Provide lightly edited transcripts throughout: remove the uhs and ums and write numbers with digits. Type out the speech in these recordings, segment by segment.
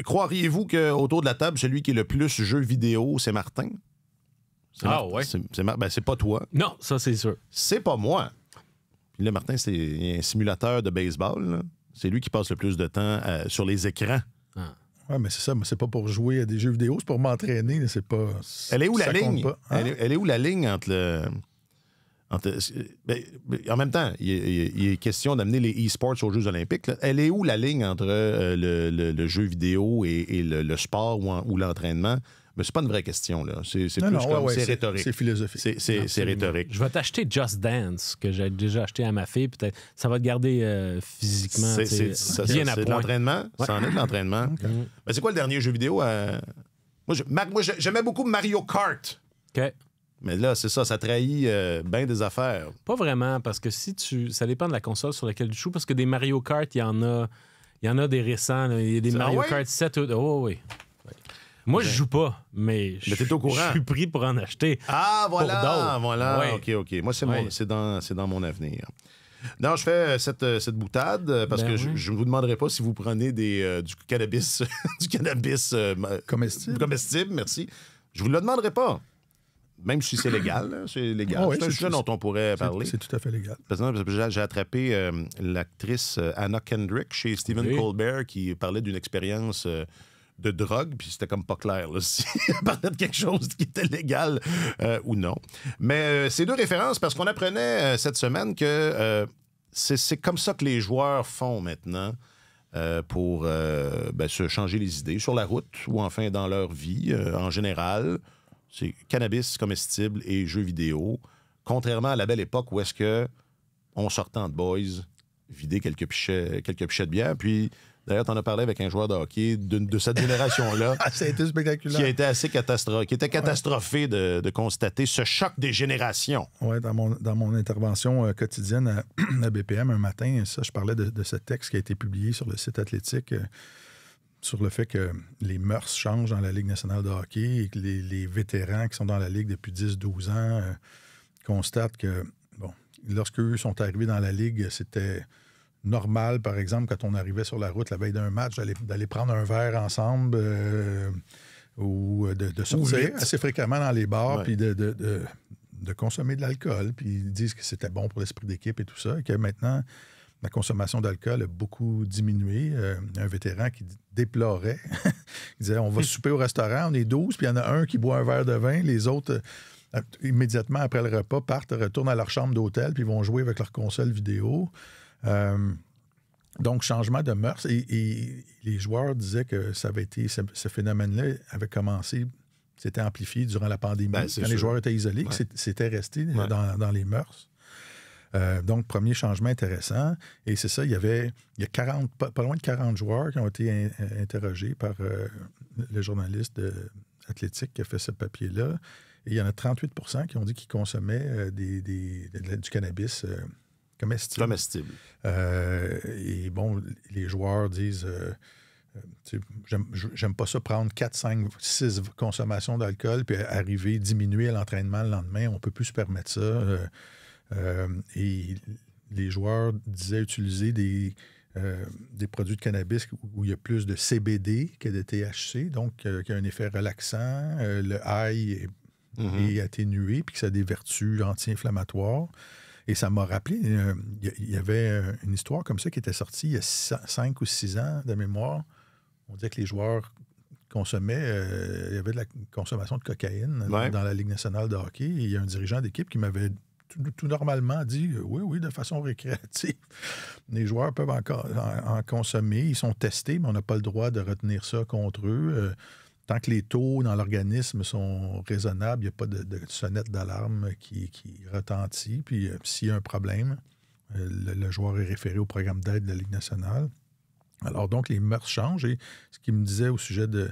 Croiriez-vous qu'autour de la table, celui qui est le plus jeu vidéo, c'est Martin? Ouais. C'est pas toi. Non, ça, c'est sûr. C'est pas moi. Puis là, Martin, c'est un simulateur de baseball. Là. C'est lui qui passe le plus de temps sur les écrans. Ah. Oui, mais c'est ça. Moi, c'est pas pour jouer à des jeux vidéo, c'est pour m'entraîner. C'est pas. Elle est où la ligne? Hein? Elle est où la ligne entre le. En même temps, il est question d'amener les e-sports aux Jeux olympiques. Là. Elle est où la ligne entre le jeu vidéo et le sport ou l'entraînement? Mais c'est pas une vraie question, là. C'est rhétorique. C'est philosophique. C'est rhétorique. Je vais t'acheter Just Dance, que j'ai déjà acheté à ma fille. Peut-être ça va te garder physiquement bien à C'est de point. l'entraînement. Ouais. Ça en est de l'entraînement. Okay. Ben, c'est quoi le dernier jeu vidéo? Moi, j'aimais beaucoup Mario Kart. OK. Mais là, c'est ça trahit bien des affaires. Pas vraiment, parce que ça dépend de la console sur laquelle tu joues, parce que des Mario Kart, il y en a des récents. Là. Il y a des Mario Kart 7. Oh, oui. Moi, je joue pas, mais t'es au courant. Je suis pris pour en acheter. Ah, voilà. Ouais. OK. Moi, c'est dans mon avenir. Non, je fais cette boutade parce que je ne vous demanderai pas si vous prenez du cannabis, comestible, merci. Je vous le demanderai pas. Même si c'est légal, là, c'est légal. C'est un sujet dont on pourrait parler. C'est tout à fait légal. Parce que j'ai attrapé l'actrice Anna Kendrick chez Stephen Colbert qui parlait d'une expérience de drogue, puis c'était comme pas clair là, si elle parlait de quelque chose qui était légal ou non. Mais c'est deux références parce qu'on apprenait cette semaine que c'est comme ça que les joueurs font maintenant pour se changer les idées sur la route ou enfin dans leur vie en général. C'est cannabis comestible et jeux vidéo. Contrairement à la belle époque où est-ce que on sortait en boys, vider quelques pichets de bière. Puis, d'ailleurs, t'en as parlé avec un joueur de hockey de cette génération-là. Ça a été spectaculaire. Qui a été assez catastrophé de constater ce choc des générations. Oui, dans mon intervention quotidienne à BPM un matin, ça, je parlais de ce texte qui a été publié sur le site athlétique. Sur le fait que les mœurs changent dans la Ligue nationale de hockey et que les vétérans qui sont dans la Ligue depuis 10-12 ans constatent que, lorsqu'eux sont arrivés dans la Ligue, c'était normal, par exemple, quand on arrivait sur la route la veille d'un match, d'aller prendre un verre ensemble ou de sortir assez fréquemment dans les bars puis de consommer de l'alcool. Puis ils disent que c'était bon pour l'esprit d'équipe et tout ça, et que maintenant... La consommation d'alcool a beaucoup diminué. Un vétéran qui déplorait. Il disait, on va souper au restaurant, on est 12, puis il y en a un qui boit un verre de vin. Les autres, immédiatement après le repas, retournent à leur chambre d'hôtel, puis vont jouer avec leur console vidéo. Donc, changement de mœurs. Et les joueurs disaient que ça avait été, ce phénomène-là avait commencé, s'était amplifié durant la pandémie, quand les joueurs étaient isolés, que c'était resté dans les mœurs. Donc, premier changement intéressant. Et c'est ça, il y a 40, pas loin de 40 joueurs qui ont été interrogés par le journaliste athlétique qui a fait ce papier-là. Et il y en a 38 % qui ont dit qu'ils consommaient du cannabis comestible. Et bon, les joueurs disent... j'aime pas ça prendre 4, 5, 6 consommations d'alcool puis arriver, diminuer à l'entraînement le lendemain. On peut plus se permettre ça. Et les joueurs disaient utiliser des produits de cannabis où il y a plus de CBD que de THC, donc qui a un effet relaxant. Le high est atténué, puis que ça a des vertus anti-inflammatoires. Et ça m'a rappelé, il y avait une histoire comme ça qui était sortie il y a 5 ou 6 ans de mémoire. On disait que les joueurs consommaient, il y avait de la consommation de cocaïne dans la Ligue nationale de hockey. Et il y a un dirigeant d'équipe qui m'avait tout normalement dit oui, de façon récréative. Les joueurs peuvent en consommer. Ils sont testés, mais on n'a pas le droit de retenir ça contre eux. Tant que les taux dans l'organisme sont raisonnables, il n'y a pas de sonnette d'alarme qui retentit. Puis s'il y a un problème, le joueur est référé au programme d'aide de la Ligue nationale. Alors donc, les mœurs changent. Et ce qu'il me disait au sujet de...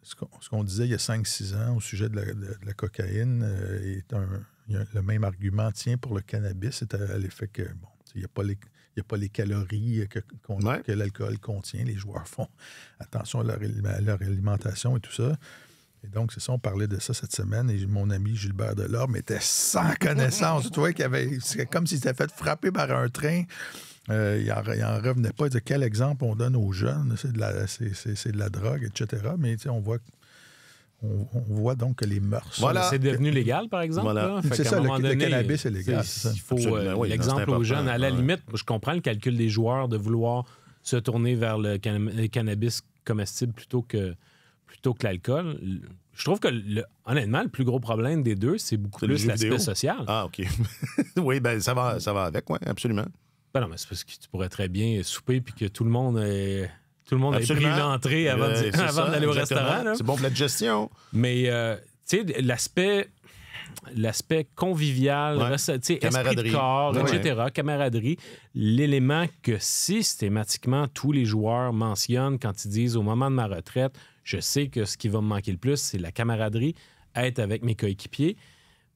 Ce qu'on disait il y a 5-6 ans au sujet de la cocaïne le même argument tient pour le cannabis, c'est à l'effet que, il n'y a pas les calories que l'alcool contient. Les joueurs font attention à leur alimentation et tout ça. Et donc, c'est ça, on parlait de ça cette semaine, et mon ami Gilbert Delorme était sans connaissance. Tu vois, c'est comme s'il s'était fait frapper par un train. Il n'en revenait pas de quel exemple on donne aux jeunes. C'est de la drogue, etc. Mais on voit donc que les mœurs... Voilà. C'est devenu légal, par exemple. Voilà. C'est ça, le cannabis est légal. Il faut l'exemple aux jeunes. À la limite, je comprends le calcul des joueurs de vouloir se tourner vers le cannabis comestible plutôt que l'alcool. Je trouve que, honnêtement, le plus gros problème des deux, c'est beaucoup plus l'aspect social. Ah, OK. Oui, ben ça va avec, oui, absolument. Ben non, mais c'est parce que tu pourrais très bien souper puis que tout le monde ait pris l'entrée avant d'aller au restaurant. Là. C'est bon pour la gestion. Mais, tu sais, l'aspect convivial, esprit de corps, etc., camaraderie, l'élément que systématiquement tous les joueurs mentionnent quand ils disent « au moment de ma retraite, je sais que ce qui va me manquer le plus, c'est la camaraderie, être avec mes coéquipiers ».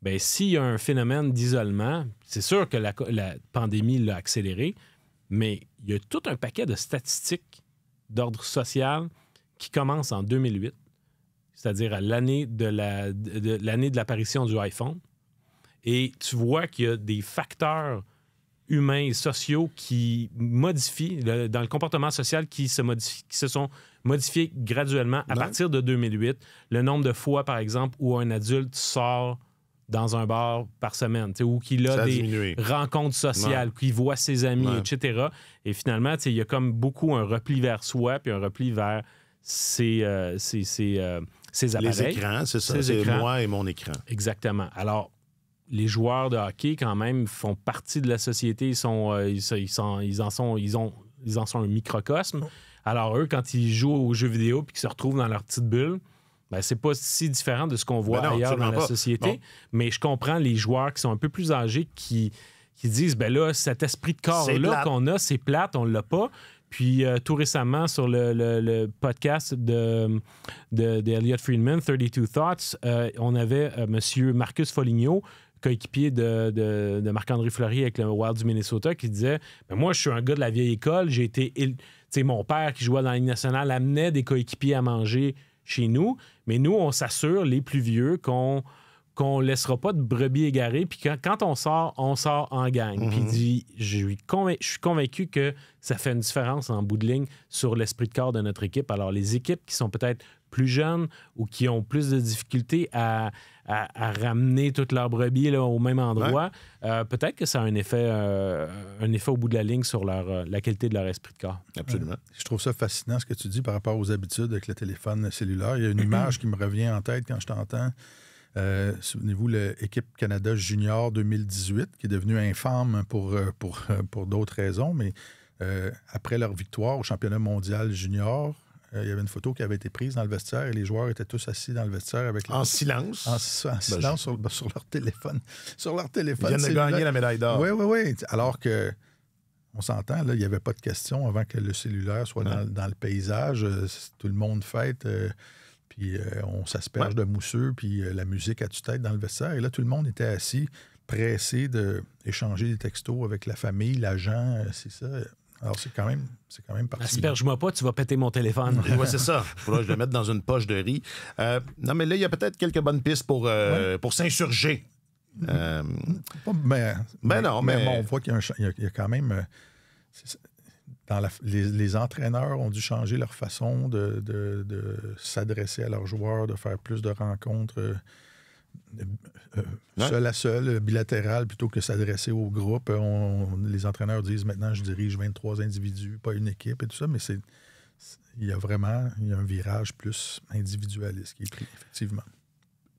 Bien, s'il y a un phénomène d'isolement, c'est sûr que la pandémie l'a accéléré, mais il y a tout un paquet de statistiques d'ordre social qui commencent en 2008, c'est-à-dire à l'année de l'apparition du iPhone. Et tu vois qu'il y a des facteurs humains et sociaux qui modifient, dans le comportement social, qui se sont modifiés graduellement à partir de 2008. Le nombre de fois, par exemple, où un adulte sort dans un bar par semaine, ou qu'il a des rencontres sociales, qu'il voit ses amis, etc. Et finalement, il y a comme beaucoup un repli vers soi puis un repli vers ses appareils. Les écrans, c'est ça. C'est moi et mon écran. Exactement. Alors, les joueurs de hockey, quand même, font partie de la société. Ils en sont un microcosme. Alors, eux, quand ils jouent aux jeux vidéo puis qu'ils se retrouvent dans leur petite bulle, ben, c'est pas si différent de ce qu'on voit ailleurs dans la société. Bon. Mais je comprends les joueurs qui sont un peu plus âgés qui disent, ben là, cet esprit de corps-là qu'on a, c'est plate, on l'a pas. Puis tout récemment, sur le podcast d'Elliot Friedman, 32 Thoughts, on avait M. Marcus Foligno, coéquipier de Marc-André Fleury avec le Wild du Minnesota, qui disait, ben moi, je suis un gars de la vieille école, j'ai été... mon père qui jouait dans la Ligue nationale amenait des coéquipiers à manger chez nous, mais nous, on s'assure, les plus vieux, qu'on laissera pas de brebis égarées, puis quand on sort en gang. Puis il dit, je suis convaincu que ça fait une différence en bout de ligne sur l'esprit de corps de notre équipe. Alors, les équipes qui sont peut-être plus jeunes ou qui ont plus de difficultés à ramener toutes leurs brebis là, au même endroit, peut-être que ça a un effet au bout de la ligne sur la qualité de leur esprit de corps. Absolument. Je trouve ça fascinant ce que tu dis par rapport aux habitudes avec le téléphone cellulaire. Il y a une image qui me revient en tête quand je t'entends. Souvenez-vous, l'équipe Canada Junior 2018, qui est devenue infâme pour d'autres raisons, mais après leur victoire au championnat mondial junior, il y avait une photo qui avait été prise dans le vestiaire et les joueurs étaient tous assis dans le vestiaire avec en silence. En silence sur leur téléphone. Sur leur téléphone. Ils viennent de gagner la médaille d'or. Oui. Alors que, on s'entend, là, il n'y avait pas de question avant que le cellulaire soit dans le paysage. Tout le monde fête. Puis on s'asperge de mousseux, puis la musique à tue-tête dans le vestiaire. Et là, tout le monde était assis, pressé d'échanger des textos avec la famille, l'agent, c'est ça. Alors, c'est quand même particulier. Asperge-moi pas, tu vas péter mon téléphone. Oui, c'est ça. Il faudra que je le mette dans une poche de riz. Non, mais là, il y a peut-être quelques bonnes pistes pour s'insurger. Mais on voit qu'il y a quand même... les entraîneurs ont dû changer leur façon de s'adresser à leurs joueurs, de faire plus de rencontres seul à seul, bilatérales, plutôt que s'adresser au groupe. Les entraîneurs disent maintenant, je dirige 23 individus, pas une équipe et tout ça, mais il y a un virage plus individualiste qui est pris, effectivement.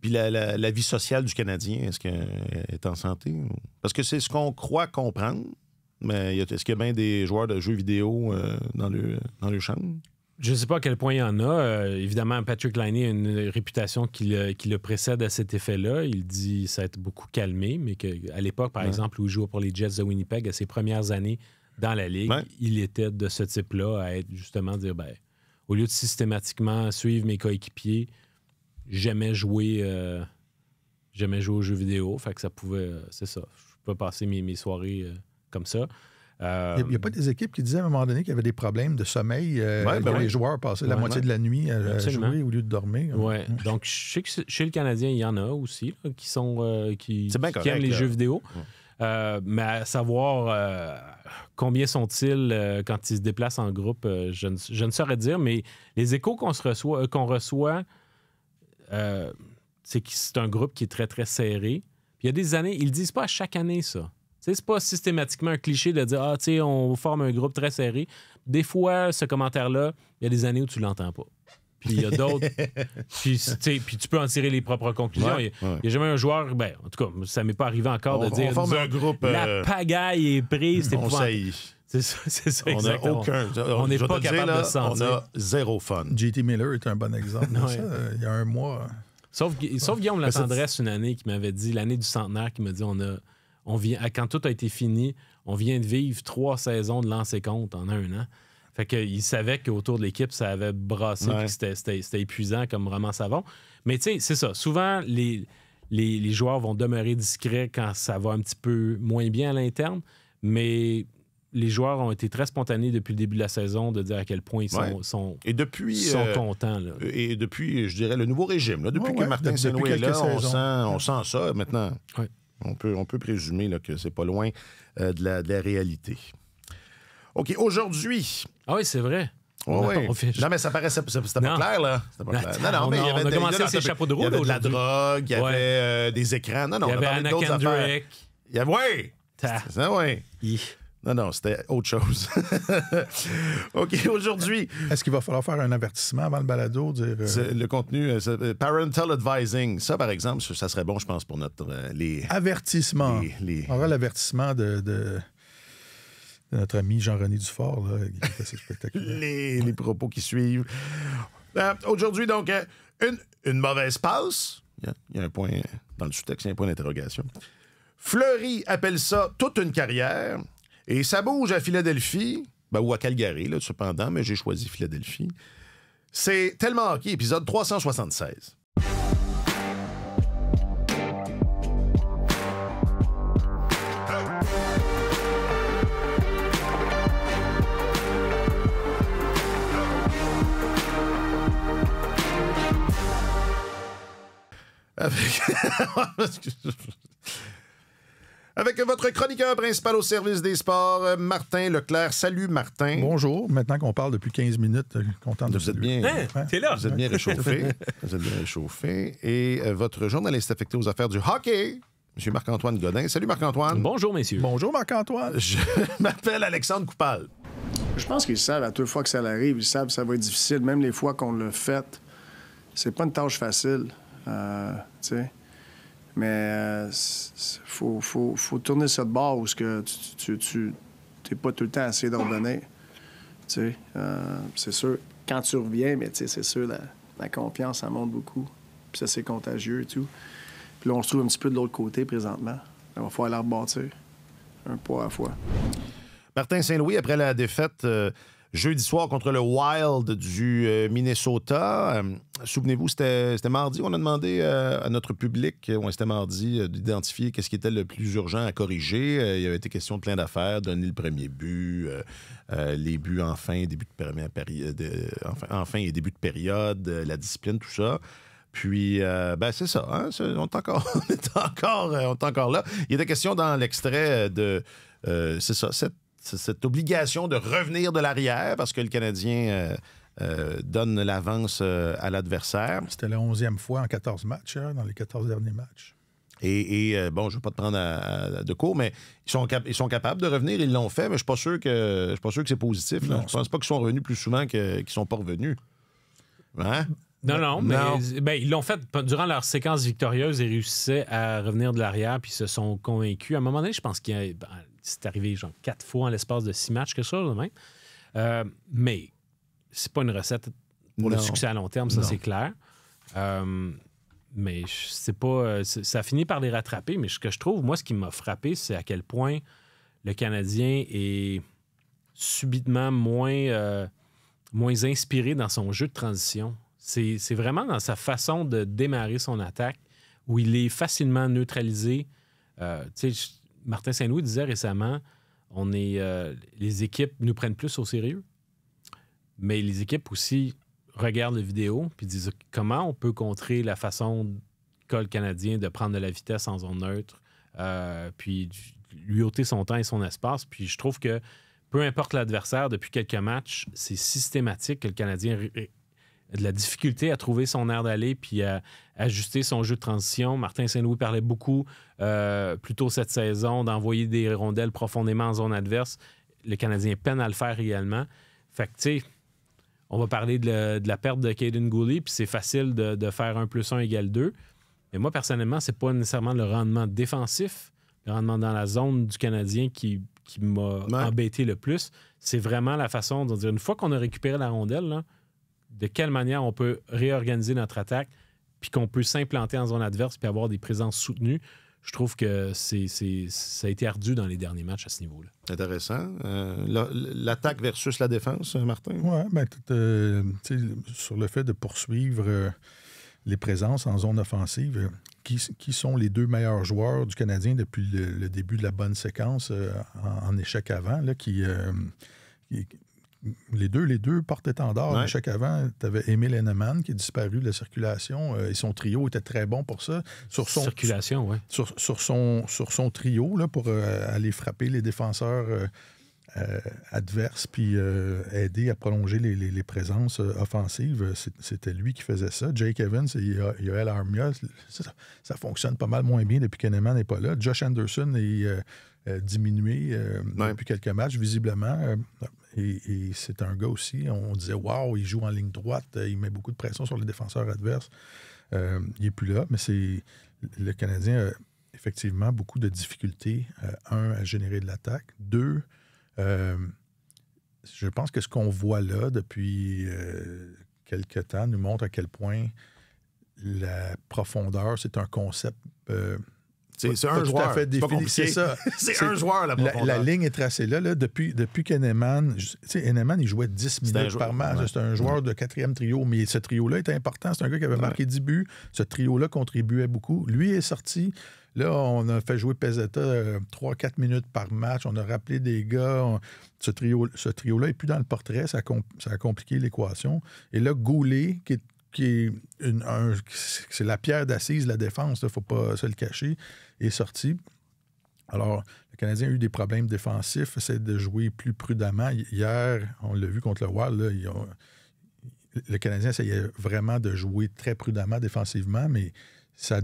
Puis la vie sociale du Canadien, est-ce qu'elle est en santé? Parce que c'est ce qu'on croit comprendre. Mais est-ce qu'il y a bien des joueurs de jeux vidéo dans le chambre? Je ne sais pas à quel point il y en a. Évidemment, Patrick Laine a une réputation qui le précède à cet effet-là. Il dit que ça a été beaucoup calmé, mais qu'à l'époque, par exemple, où il jouait pour les Jets de Winnipeg, à ses premières années dans la Ligue, il était de ce type-là, à être justement dire, au lieu de systématiquement suivre mes coéquipiers, j'aimais jouer aux jeux vidéo. Fait que ça pouvait... c'est ça. Je peux passer mes soirées... comme ça. Il n'y a pas des équipes qui disaient à un moment donné qu'il y avait des problèmes de sommeil. Les joueurs passaient la moitié de la nuit à jouer au lieu de dormir. Oui. Donc, je sais que chez le Canadien, il y en a aussi là, qui aiment les jeux vidéo. Mais à savoir combien sont-ils quand ils se déplacent en groupe, je ne saurais dire, mais les échos qu'on reçoit, c'est que c'est un groupe qui est très, très serré. Puis il y a des années, ils le disent pas à chaque année, ça. C'est pas systématiquement un cliché de dire « Ah, tu sais, on forme un groupe très serré ». Des fois, ce commentaire-là, il y a des années où tu l'entends pas. Puis il y a d'autres... puis tu peux en tirer les propres conclusions. Ouais, il n'y a jamais un joueur... Ben, en tout cas, ça m'est pas arrivé encore de dire... On forme un groupe... La pagaille est prise. On sait. C'est ça, on n'a aucun... On n'est pas capable de se sentir. On a zéro fun. JT Miller est un bon exemple de ça. Il y a un mois... Sauf Guillaume Latendresse, une année, qui m'avait dit, l'année du centenaire, qui m'a dit quand tout a été fini, on vient de vivre 3 saisons de lancer compte en 1 an. Fait qu'il savait qu'autour de l'équipe, ça avait brassé et que c'était épuisant comme roman savon. Mais tu sais, c'est ça. Souvent, les joueurs vont demeurer discrets quand ça va un petit peu moins bien à l'interne, mais les joueurs ont été très spontanés depuis le début de la saison de dire à quel point ils sont contents. Là. Et depuis, je dirais, le nouveau régime, là, depuis que Martin Saint-Louis est là, on sent ça maintenant. Ouais. On peut présumer là, que c'est pas loin de la réalité. OK, aujourd'hui... Ah oui, c'est vrai. Oui. Non, mais ça paraissait... C'était pas clair, là. C'était pas clair. Non, mais il y avait... On a commencé ces chapeaux de roue, il y avait de la drogue, il y avait des écrans. Non, il y avait Anna Kendrick. Il y avait... Oui! Non, c'était autre chose. OK, aujourd'hui... Est-ce qu'il va falloir faire un avertissement avant le balado? Le contenu, parental advising. Ça, par exemple, ça serait bon, je pense, pour notre... Avertissement. On aura l'avertissement de notre ami Jean-René Dufort, là, qui est assez spectaculaire. les propos qui suivent. Aujourd'hui, donc, une mauvaise passe. Il y a un point dans le sous-texte, il y a un point d'interrogation. Fleury appelle ça toute une carrière. Et ça bouge à Philadelphie, ou à Calgary, là, cependant, mais j'ai choisi Philadelphie. C'est Tellement Hockey, épisode 376. Avec votre chroniqueur principal au service des sports, Martin Leclerc. Salut, Martin. Bonjour. Maintenant qu'on parle depuis 15 minutes, content de vous êtes bien. T'es là. Vous êtes bien réchauffé. Et votre journaliste affecté aux affaires du hockey, M. Marc-Antoine Godin. Salut, Marc-Antoine. Bonjour, messieurs. Bonjour, Marc-Antoine. Je m'appelle Alexandre Coupal. Je pense qu'ils savent à toutes les fois que ça arrive, ils savent que ça va être difficile. Même les fois qu'on l'a fait, c'est pas une tâche facile. Tu sais. Mais faut tourner ça de bord où tu n'es pas tout le temps à essayer de revenir. Tu sais, c'est sûr, quand tu reviens, mais tu sais, c'est sûr, la confiance, ça monte beaucoup. Puis ça, c'est contagieux et tout. Puis là, on se trouve un petit peu de l'autre côté présentement. Il va falloir la rebâtir, un pas à la fois. Martin Saint-Louis, après la défaite jeudi soir contre le Wild du Minnesota. Souvenez-vous, c'était mardi. On a demandé à notre public, c'était mardi, d'identifier qu'est-ce qui était le plus urgent à corriger. Il y avait été question de plein d'affaires, donner le premier but, les buts en fin, début de première période, enfin et début de période, la discipline, tout ça. Puis, c'est ça. Hein? On est encore là. Il était question dans l'extrait de... c'est ça, cette obligation de revenir de l'arrière parce que le Canadien donne l'avance à l'adversaire. C'était la 11e fois en 14 matchs, dans les 14 derniers matchs. Et je ne vais pas te prendre de cours, mais ils sont capables de revenir. Ils l'ont fait, mais je ne suis pas sûr que c'est positif. Je ne pense pas qu'ils sont revenus plus souvent qu'ils ne sont pas revenus. Hein? Non, mais ils l'ont fait durant leur séquence victorieuse. Ils réussissaient à revenir de l'arrière puis se sont convaincus. À un moment donné, je pense qu'il c'est arrivé genre 4 fois en l'espace de 6 matchs, quelque chose de même. Mais c'est pas une recette pour le succès à long terme, ça c'est clair. Mais c'est pas... ça finit par les rattraper, mais ce que je trouve, moi, ce qui m'a frappé, c'est à quel point le Canadien est subitement moins inspiré dans son jeu de transition. C'est vraiment dans sa façon de démarrer son attaque où il est facilement neutralisé. Martin Saint-Louis disait récemment, les équipes nous prennent plus au sérieux, mais les équipes aussi regardent les vidéos puis disent comment on peut contrer la façon qu'a le Canadien de prendre de la vitesse en zone neutre, puis lui ôter son temps et son espace. Puis je trouve que peu importe l'adversaire, depuis quelques matchs, c'est systématique que le Canadien a de la difficulté à trouver son air d'aller puis à ajuster son jeu de transition. Martin Saint-Louis parlait beaucoup plus tôt cette saison d'envoyer des rondelles profondément en zone adverse. Le Canadien peine à le faire également. Fait que, tu sais, on va parler de la perte de Caden Gooley, puis c'est facile de faire 1+1 égale 2. Mais moi, personnellement, c'est pas nécessairement le rendement défensif, le rendement dans la zone du Canadien qui m'a embêté le plus. C'est vraiment la façon de dire, une fois qu'on a récupéré la rondelle, là, de quelle manière on peut réorganiser notre attaque, puis qu'on peut s'implanter en zone adverse puis avoir des présences soutenues. Je trouve que ça a été ardu dans les derniers matchs à ce niveau-là. Intéressant. L'attaque versus la défense, Martin? Oui, bien, sur le fait de poursuivre les présences en zone offensive, qui sont les deux meilleurs joueurs du Canadien depuis le début de la bonne séquence en échec avant, là, les deux porte-étendards en échec avant. Tu avais Emil Henneman qui est disparu de la circulation et son trio était très bon pour ça. Sur son trio là, pour aller frapper les défenseurs adverses puis aider à prolonger les présences offensives. C'était lui qui faisait ça. Jake Evans et Yoel Armia, ça fonctionne pas mal moins bien depuis qu'Henneman n'est pas là. Josh Anderson est diminué depuis quelques matchs, visiblement. Et c'est un gars aussi, on disait, wow, il joue en ligne droite, il met beaucoup de pression sur les défenseurs adverses. Il n'est plus là, mais le Canadien a effectivement beaucoup de difficultés. À générer de l'attaque. 2, je pense que ce qu'on voit là depuis quelques temps nous montre à quel point la profondeur, c'est un concept... c'est un joueur. C'est pas compliqué. C'est ça. C'est un joueur, la profondeur. La ligne est tracée là. Depuis qu'Henneman... Henneman, il jouait 10 minutes par match. C'est un joueur de 4e trio, mais ce trio-là était important. C'est un gars qui avait marqué 10 buts. Ce trio-là contribuait beaucoup. Lui est sorti. Là, on a fait jouer Pezzetta 3-4 minutes par match. On a rappelé des gars. Ce trio-là n'est plus dans le portrait. Ça a compliqué l'équation. Et là, Goulet, c'est la pierre d'assise de la défense, il ne faut pas se le cacher, est sorti. Alors, le Canadien a eu des problèmes défensifs, essaie de jouer plus prudemment. Hier, on l'a vu contre le Wild, là, le Canadien essayait vraiment de jouer très prudemment défensivement, mais ça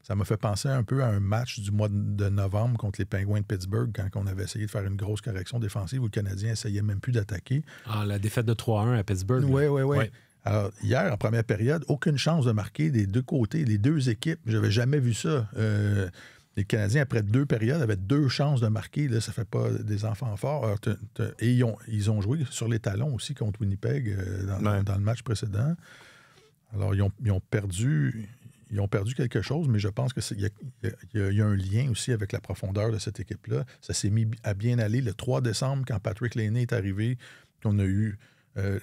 m'a fait penser un peu à un match du mois de novembre contre les Penguins de Pittsburgh, quand on avait essayé de faire une grosse correction défensive où le Canadien essayait même plus d'attaquer. Ah, la défaite de 3-1 à Pittsburgh. Oui. Alors, hier, en première période, aucune chance de marquer des deux côtés, les deux équipes. Je n'avais jamais vu ça. Les Canadiens, après 2 périodes, avaient 2 chances de marquer. Là, ça ne fait pas des enfants forts. Alors, et ils ont joué sur les talons aussi contre Winnipeg dans le match précédent. Alors, ils ont perdu quelque chose, mais je pense qu'il y a un lien aussi avec la profondeur de cette équipe-là. Ça s'est mis à bien aller le 3 décembre, quand Patrick Laine est arrivé, qu'on a eu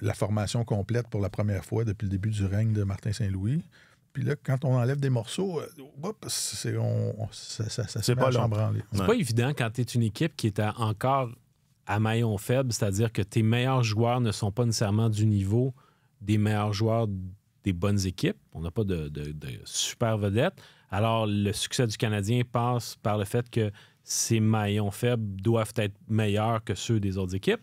la formation complète pour la première fois depuis le début du règne de Martin Saint-Louis. Puis là, quand on enlève des morceaux, ça se met à chambranler. C'est pas évident quand tu es une équipe qui est encore à maillon faible, c'est-à-dire que tes meilleurs joueurs ne sont pas nécessairement du niveau des meilleurs joueurs des bonnes équipes. On n'a pas de super vedettes. Alors, le succès du Canadien passe par le fait que ces maillons faibles doivent être meilleurs que ceux des autres équipes.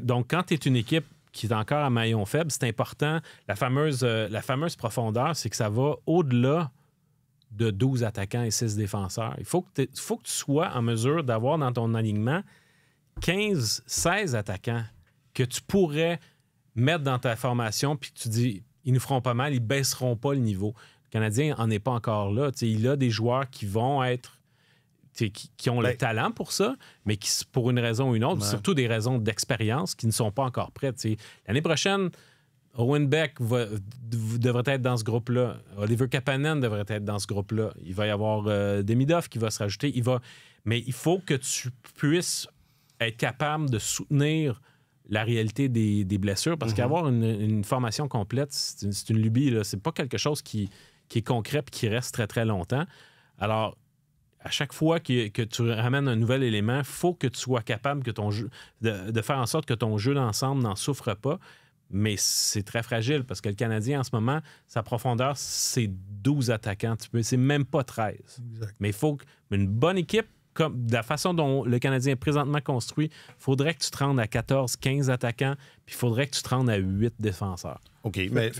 Donc, quand tu es une équipe qui est encore à maillon faible, c'est important. La fameuse profondeur, c'est que ça va au-delà de 12 attaquants et 6 défenseurs. Il faut que tu sois en mesure d'avoir dans ton alignement 15-16 attaquants que tu pourrais mettre dans ta formation, puis que tu dis, ils nous feront pas mal, ils baisseront pas le niveau. Le Canadien n'en est pas encore là. Il a des joueurs qui vont être... qui ont le talent pour ça, mais qui, pour une raison ou une autre, surtout des raisons d'expérience, qui ne sont pas encore prêtes. L'année prochaine, Owen Beck devrait être dans ce groupe-là. Oliver Kapanen devrait être dans ce groupe-là. Il va y avoir Demidov qui va se rajouter. Mais il faut que tu puisses être capable de soutenir la réalité des blessures, parce qu'avoir une formation complète, c'est une lubie. Là. C'est pas quelque chose qui est concret et qui reste très, très longtemps. Alors, à chaque fois que tu ramènes un nouvel élément, il faut que tu sois capable de faire en sorte que ton jeu d'ensemble n'en souffre pas. Mais c'est très fragile parce que le Canadien, en ce moment, sa profondeur, c'est 12 attaquants. C'est même pas 13. Exact. Mais il faut une bonne équipe, comme de la façon dont le Canadien est présentement construit, il faudrait que tu te rendes à 14, 15 attaquants, puis il faudrait que tu te rendes à 8 défenseurs. OK, mais...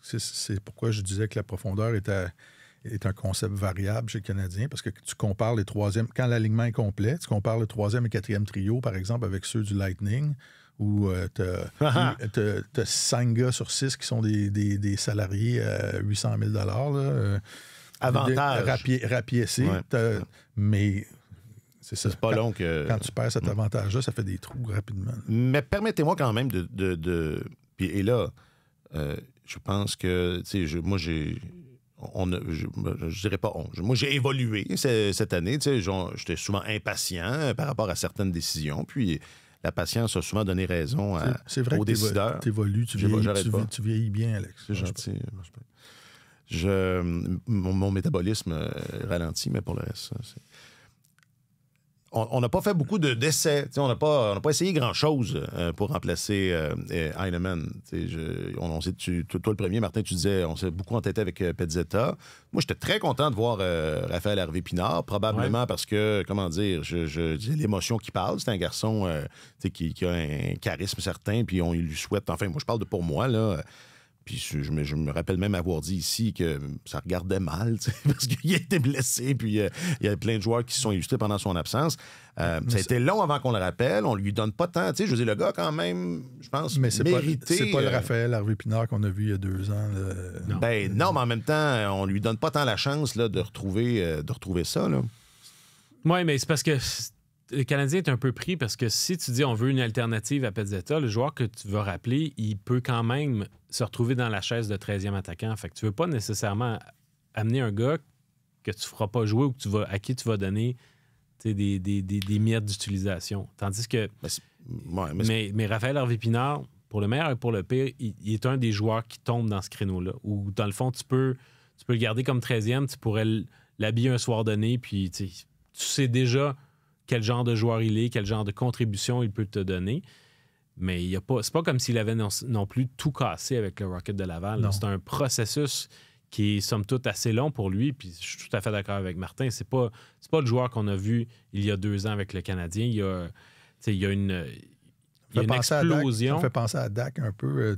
C'est pourquoi je disais que la profondeur est un concept variable chez le Canadien, parce que tu compares les troisièmes... Quand l'alignement est complet, tu compares le troisième et quatrième trio, par exemple, avec ceux du Lightning, où tu as 5 gars sur 6 qui sont des salariés à 800 000 là, avantage. Rapiécés. Ouais. Mais c'est ça. C'est pas long que... Quand tu perds cet avantage-là, ça fait des trous rapidement. Mais permettez-moi quand même et là, je pense que, tu sais, moi, je dirais pas moi, j'ai évolué cette année. Tu sais, j'étais souvent impatient par rapport à certaines décisions. Puis la patience a souvent donné raison aux décideurs. Tu évolues, tu vieillis bien, Alex. C'est gentil. Mon métabolisme ralentit, mais pour le reste, on n'a pas fait beaucoup d'essais. On n'a pas essayé grand-chose pour remplacer Heinemann. Toi, le premier, Martin, tu disais, on s'est beaucoup entêté avec Pezzetta. Moi, j'étais très content de voir Raphaël Harvey-Pinard, probablement parce que, comment dire, j'ai l'émotion qui parle. C'est un garçon qui a un charisme certain, puis on lui souhaite... Enfin, moi, je parle pour moi, là... Puis je me rappelle même avoir dit ici que ça regardait mal, parce qu'il a été blessé, puis il y a plein de joueurs qui se sont illustrés pendant son absence. Ça a été long avant qu'on le rappelle. On lui donne pas tant. Je veux dire, le gars, quand même, je pense, mais c'est mérité. Pas le Raphaël Harvey-Pinard qu'on a vu il y a 2 ans. Non. Non, mais en même temps, on lui donne pas tant la chance là, de retrouver ça. Oui, mais c'est parce que le Canadien est un peu pris parce que si tu dis on veut une alternative à Pezzetta, le joueur que tu vas rappeler, il peut quand même se retrouver dans la chaise de 13e attaquant. Fait que tu veux pas nécessairement amener un gars que tu feras pas jouer ou à qui tu vas donner des miettes d'utilisation. Tandis que... Mais Raphaël Harvey-Pinard, pour le meilleur et pour le pire, il est un des joueurs qui tombe dans ce créneau-là. Où, dans le fond, tu peux le garder comme 13e, tu pourrais l'habiller un soir donné, puis tu sais déjà quel genre de joueur il est, quel genre de contribution il peut te donner. Mais c'est pas comme s'il avait non plus tout cassé avec le Rocket de Laval. C'est un processus qui est, somme toute, assez long pour lui. Puis je suis tout à fait d'accord avec Martin. C'est pas le joueur qu'on a vu il y a 2 ans avec le Canadien. Il y a une explosion. Ça fait penser à Dak un peu,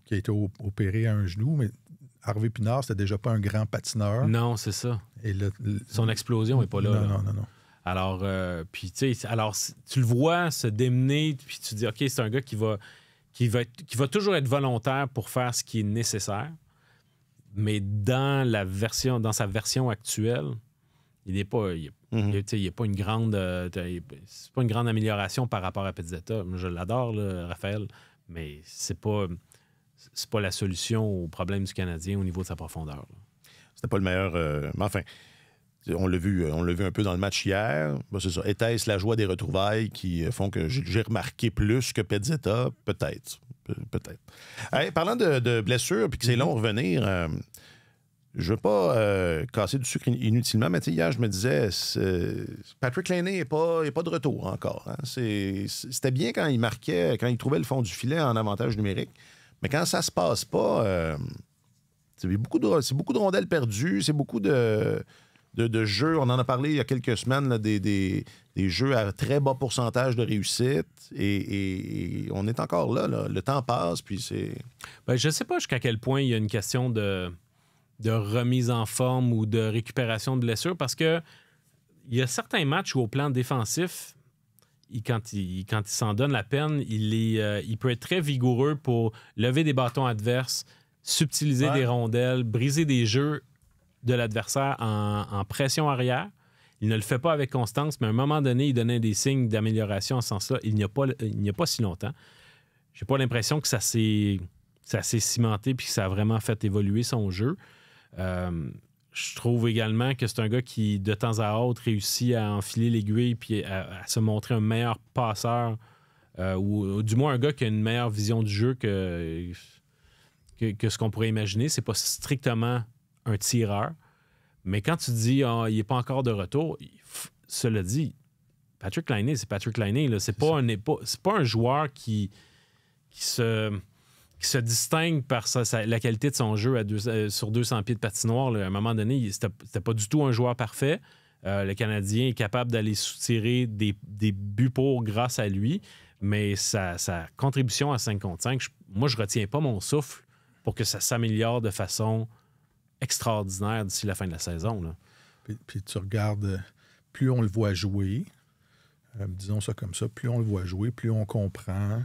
qui a été opéré à un genou, mais Harvey-Pinard, c'était déjà pas un grand patineur. Non, c'est ça. Et son explosion n'est pas là. Non. Alors, puis tu sais, tu le vois se démener, puis tu dis, OK, c'est un gars qui va toujours être volontaire pour faire ce qui est nécessaire, mais dans sa version actuelle, il n'est pas... Il n'y a pas une grande... c'est pas une grande amélioration par rapport à Pezzetta. Je l'adore, là, Raphaël, mais c'est pas la solution au problème du Canadien au niveau de sa profondeur. Là. C'était pas le meilleur... mais enfin... On l'a vu un peu dans le match hier. Ben, c'est ça. Était-ce la joie des retrouvailles qui font que j'ai remarqué plus que Pezzetta? Peut-être. Hey, parlant de blessures, puis que c'est long de revenir, je veux pas casser du sucre inutilement, mais hier, je me disais, Patrick Laine n'est pas de retour encore. Hein. C'était bien quand il marquait, quand il trouvait le fond du filet en avantage numérique, mais quand ça se passe pas, c'est beaucoup de rondelles perdues, c'est beaucoup de jeux. On en a parlé il y a quelques semaines, là, des jeux à très bas pourcentage de réussite. Et on est encore là. Le temps passe, puis c'est... Je ne sais pas jusqu'à quel point il y a une question de remise en forme ou de récupération de blessures, parce que il y a certains matchs où, au plan défensif, quand il s'en donne la peine, il peut être très vigoureux pour lever des bâtons adverses, subtiliser des rondelles, briser des jeux de l'adversaire en pression arrière. Il ne le fait pas avec constance, mais à un moment donné, il donnait des signes d'amélioration en ce sens-là. Il n'y a pas si longtemps. J'ai pas l'impression que ça s'est cimenté puis que ça a vraiment fait évoluer son jeu. Je trouve également que c'est un gars qui, de temps à autre, réussit à enfiler l'aiguille puis à se montrer un meilleur passeur ou du moins un gars qui a une meilleure vision du jeu que ce qu'on pourrait imaginer. C'est pas strictement un tireur. Mais quand tu dis il n'est pas encore de retour, cela dit, Patrick Laine, c'est Patrick Laine. Là. C'est pas un joueur qui se distingue par la qualité de son jeu sur 200 pieds de patinoire. Là. À un moment donné, c'était pas du tout un joueur parfait. Le Canadien est capable d'aller soutirer des buts pour grâce à lui, mais sa contribution à 5 contre 5, moi, je retiens pas mon souffle pour que ça s'améliore de façon extraordinaire d'ici la fin de la saison. Là. Puis tu regardes, plus on le voit jouer, disons ça comme ça, plus on le voit jouer, plus on comprend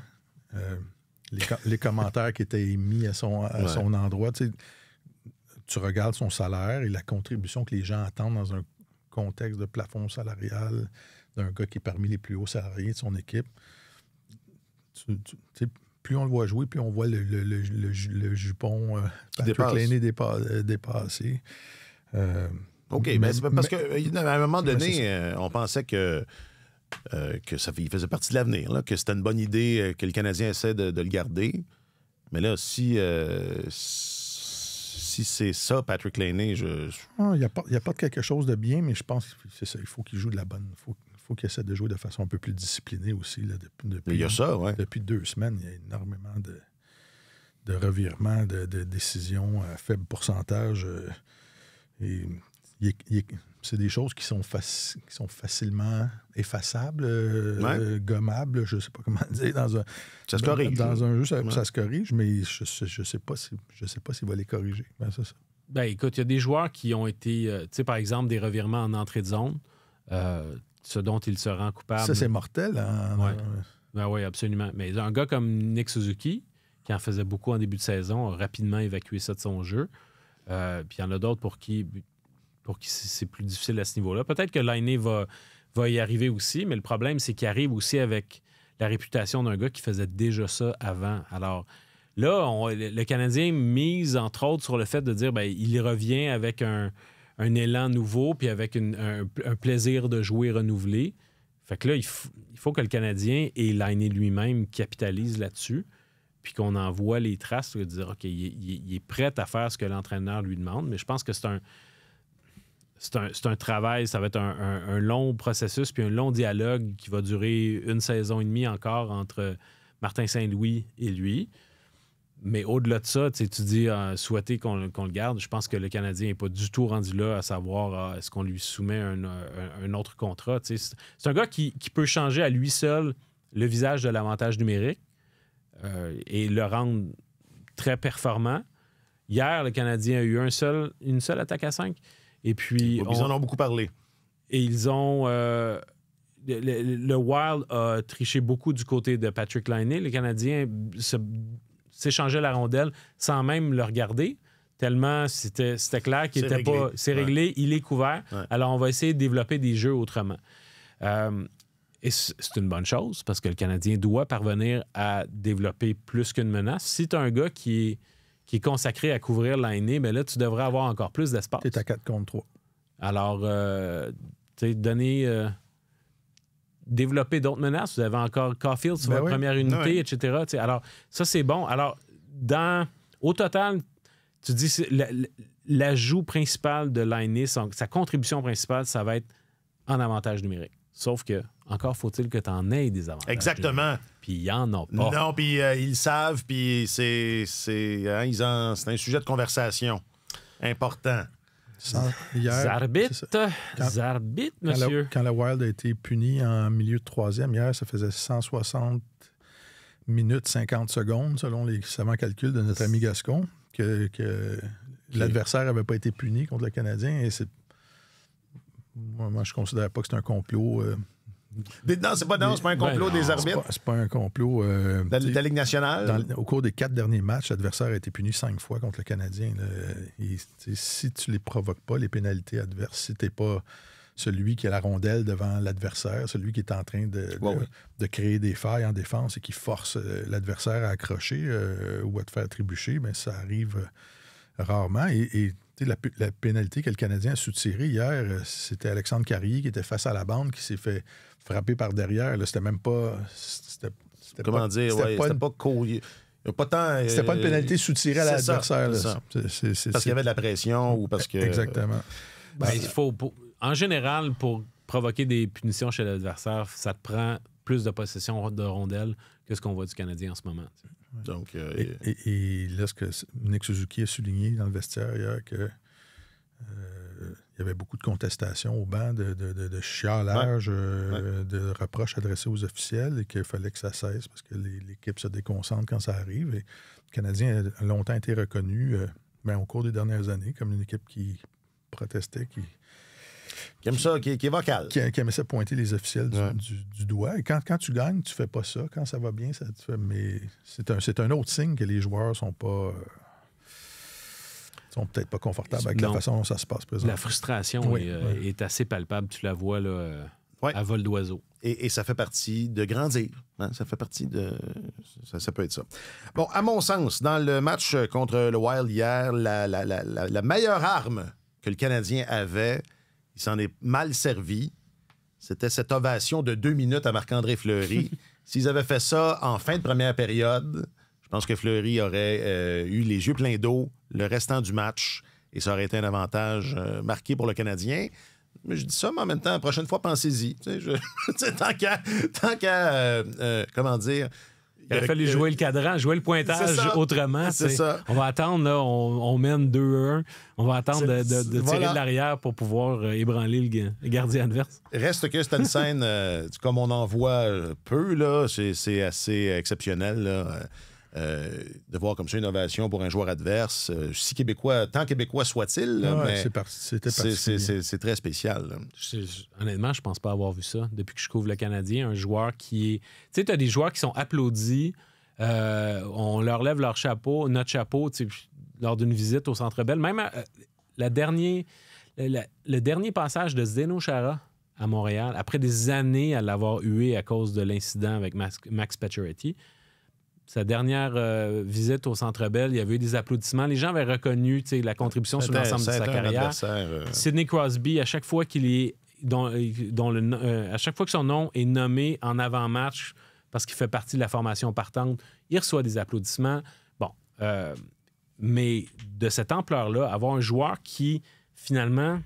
les commentaires qui étaient émis à son endroit. Tu regardes son salaire et la contribution que les gens attendent dans un contexte de plafond salarial d'un gars qui est parmi les plus hauts salariés de son équipe. Plus on le voit jouer, plus on voit le jupon Patrick Laine dépasser. OK, mais c'est parce qu'à un moment donné, on pensait que il faisait partie de l'avenir, là, que c'était une bonne idée, que le Canadien essaie de le garder. Mais là, si c'est ça, Patrick Laine, il n'y a pas de quelque chose de bien, mais je pense que c'est ça. Il faut qu'il joue de la bonne... Il faut qu'il essaie de jouer de façon un peu plus disciplinée aussi. Là, il y a ça, oui. Depuis 2 semaines, il y a énormément de revirements, de décisions à faible pourcentage. C'est des choses qui sont facilement effaçables, gommables, je ne sais pas comment dire. Ça se corrige. Dans un jeu, ça se corrige, mais je ne sais pas s'il va les corriger. Ben, c'est ça. Ben, écoute, il y a des joueurs qui ont été, tu sais, par exemple, des revirements en entrée de zone, ce dont il se rend coupable. Ça, c'est mortel. Oui, absolument. Mais un gars comme Nick Suzuki, qui en faisait beaucoup en début de saison, a rapidement évacué ça de son jeu. Puis il y en a d'autres pour qui c'est plus difficile à ce niveau-là. Peut-être que Laine va y arriver aussi, mais le problème, c'est qu'il arrive aussi avec la réputation d'un gars qui faisait déjà ça avant. Alors là, le Canadien mise, entre autres, sur le fait de dire il revient avec un élan nouveau puis avec un plaisir de jouer renouvelé. Fait que là, il faut que le Canadien et Laine lui-même capitalisent là-dessus puis qu'on en voit les traces, de dire, OK, il est prêt à faire ce que l'entraîneur lui demande, mais je pense que c'est un travail, ça va être un long processus puis un long dialogue qui va durer 1 saison et demie encore entre Martin Saint-Louis et lui. Mais au-delà de ça, tu dis souhaiter qu'on le garde. Je pense que le Canadien n'est pas du tout rendu là à savoir est-ce qu'on lui soumet un autre contrat. C'est un gars qui peut changer à lui seul le visage de l'avantage numérique et le rendre très performant. Hier, le Canadien a eu une seule attaque à 5. Et puis, ils en ont beaucoup parlé. Et ils ont... le Wild a triché beaucoup du côté de Patrick Laine. Les Canadiens s'échangeaient la rondelle sans même le regarder, tellement c'était clair qu'il était pas... C'est réglé, il est couvert. Ouais. Alors, on va essayer de développer des jeux autrement. Et c'est une bonne chose, parce que le Canadien doit parvenir à développer plus qu'une menace. Si tu as un gars qui est consacré à couvrir Laine, bien là, tu devrais avoir encore plus d'espace. Tu es à 4 contre 3. Alors, développer d'autres menaces. Vous avez encore Caulfield sur votre première unité, etc. Alors, ça, c'est bon. Alors, au total, tu dis l'ajout principal de Laine, sa contribution principale, ça va être en avantage numérique. Sauf que, encore faut-il que tu en aies des avantages. Exactement. Puis ils en ont pas. Non, puis ils le savent, puis c'est un sujet de conversation important. Zarbitte, monsieur. Quand le Wild a été puni en milieu de 3e, hier, ça faisait 160 minutes 50 secondes, selon les savants calculs de notre ami Gascon, que l'adversaire n'avait pas été puni contre le Canadien. Et moi, je ne considère pas que c'est un complot. Non, c'est pas un complot des arbitres. C'est pas un complot. De la Ligue nationale? Au cours des 4 derniers matchs, l'adversaire a été puni 5 fois contre le Canadien. Si tu les provoques pas, les pénalités adverses, si tu n'es pas celui qui a la rondelle devant l'adversaire, celui qui est en train de créer des failles en défense et qui force l'adversaire à accrocher ou à te faire trébucher, bien, ça arrive rarement. Et la pénalité que le Canadien a soutirée hier, c'était Alexandre Carrier qui était face à la bande, qui s'est fait frapper par derrière. Là, c'était même pas... C'était pas une pénalité soutirée à l'adversaire. Parce qu'il y avait de la pression ou parce que... Exactement. Il faut... En général, pour provoquer des punitions chez l'adversaire, ça te prend plus de possession de rondelles que ce qu'on voit du Canadien en ce moment. Donc, et là, ce que Nick Suzuki a souligné dans le vestiaire hier, que il y avait beaucoup de contestations au banc, de chialage, de reproches adressés aux officiels et qu'il fallait que ça cesse parce que l'équipe se déconcentre quand ça arrive. Et le Canadien a longtemps été reconnu au cours des dernières années comme une équipe qui protestait, qui aime ça, qui est vocal. Qui aimait ça pointer les officiels du doigt. Et quand tu gagnes, tu fais pas ça. Quand ça va bien, ça te fait... Mais c'est un autre signe que les joueurs sont pas... sont peut-être pas confortables avec la façon dont ça se passe présentement. La frustration est assez palpable. Tu la vois là, à vol d'oiseau. Et ça fait partie de grandir. Hein? Ça fait partie de... Ça peut être ça. Bon, à mon sens, dans le match contre le Wild hier, la meilleure arme que le Canadien avait, il s'en est mal servi. C'était cette ovation de 2 minutes à Marc-André Fleury. S'ils avaient fait ça en fin de première période, je pense que Fleury aurait eu les yeux pleins d'eau le restant du match et ça aurait été un avantage marqué pour le Canadien. Mais je dis ça, mais en même temps, la prochaine fois, pensez-y. Tant qu'à comment dire... Il aurait fallu jouer le cadran, jouer le pointage autrement. C'est ça. On va attendre, là, on mène 2-1. On va attendre de tirer de l'arrière pour pouvoir ébranler le gardien adverse. Reste que c'est une scène, comme on en voit peu, là, c'est assez exceptionnel, là, de voir comme ça une ovation pour un joueur adverse. Tant québécois soit-il, là, mais c'est très spécial. Honnêtement, je pense pas avoir vu ça depuis que je couvre le Canadien. Un joueur qui est... Tu sais, tu as des joueurs qui sont applaudis. On leur lève notre chapeau, lors d'une visite au Centre Bell. Même le dernier passage de Zdeno Chara à Montréal, après des années à l'avoir hué à cause de l'incident avec Max Pacioretty, sa dernière visite au Centre Bell, il y avait eu des applaudissements. Les gens avaient reconnu la contribution sur l'ensemble de sa carrière. Sidney Crosby, à chaque fois à chaque fois que son nom est nommé en avant-match parce qu'il fait partie de la formation partante, il reçoit des applaudissements. Bon, mais de cette ampleur-là, avoir un joueur qui, finalement,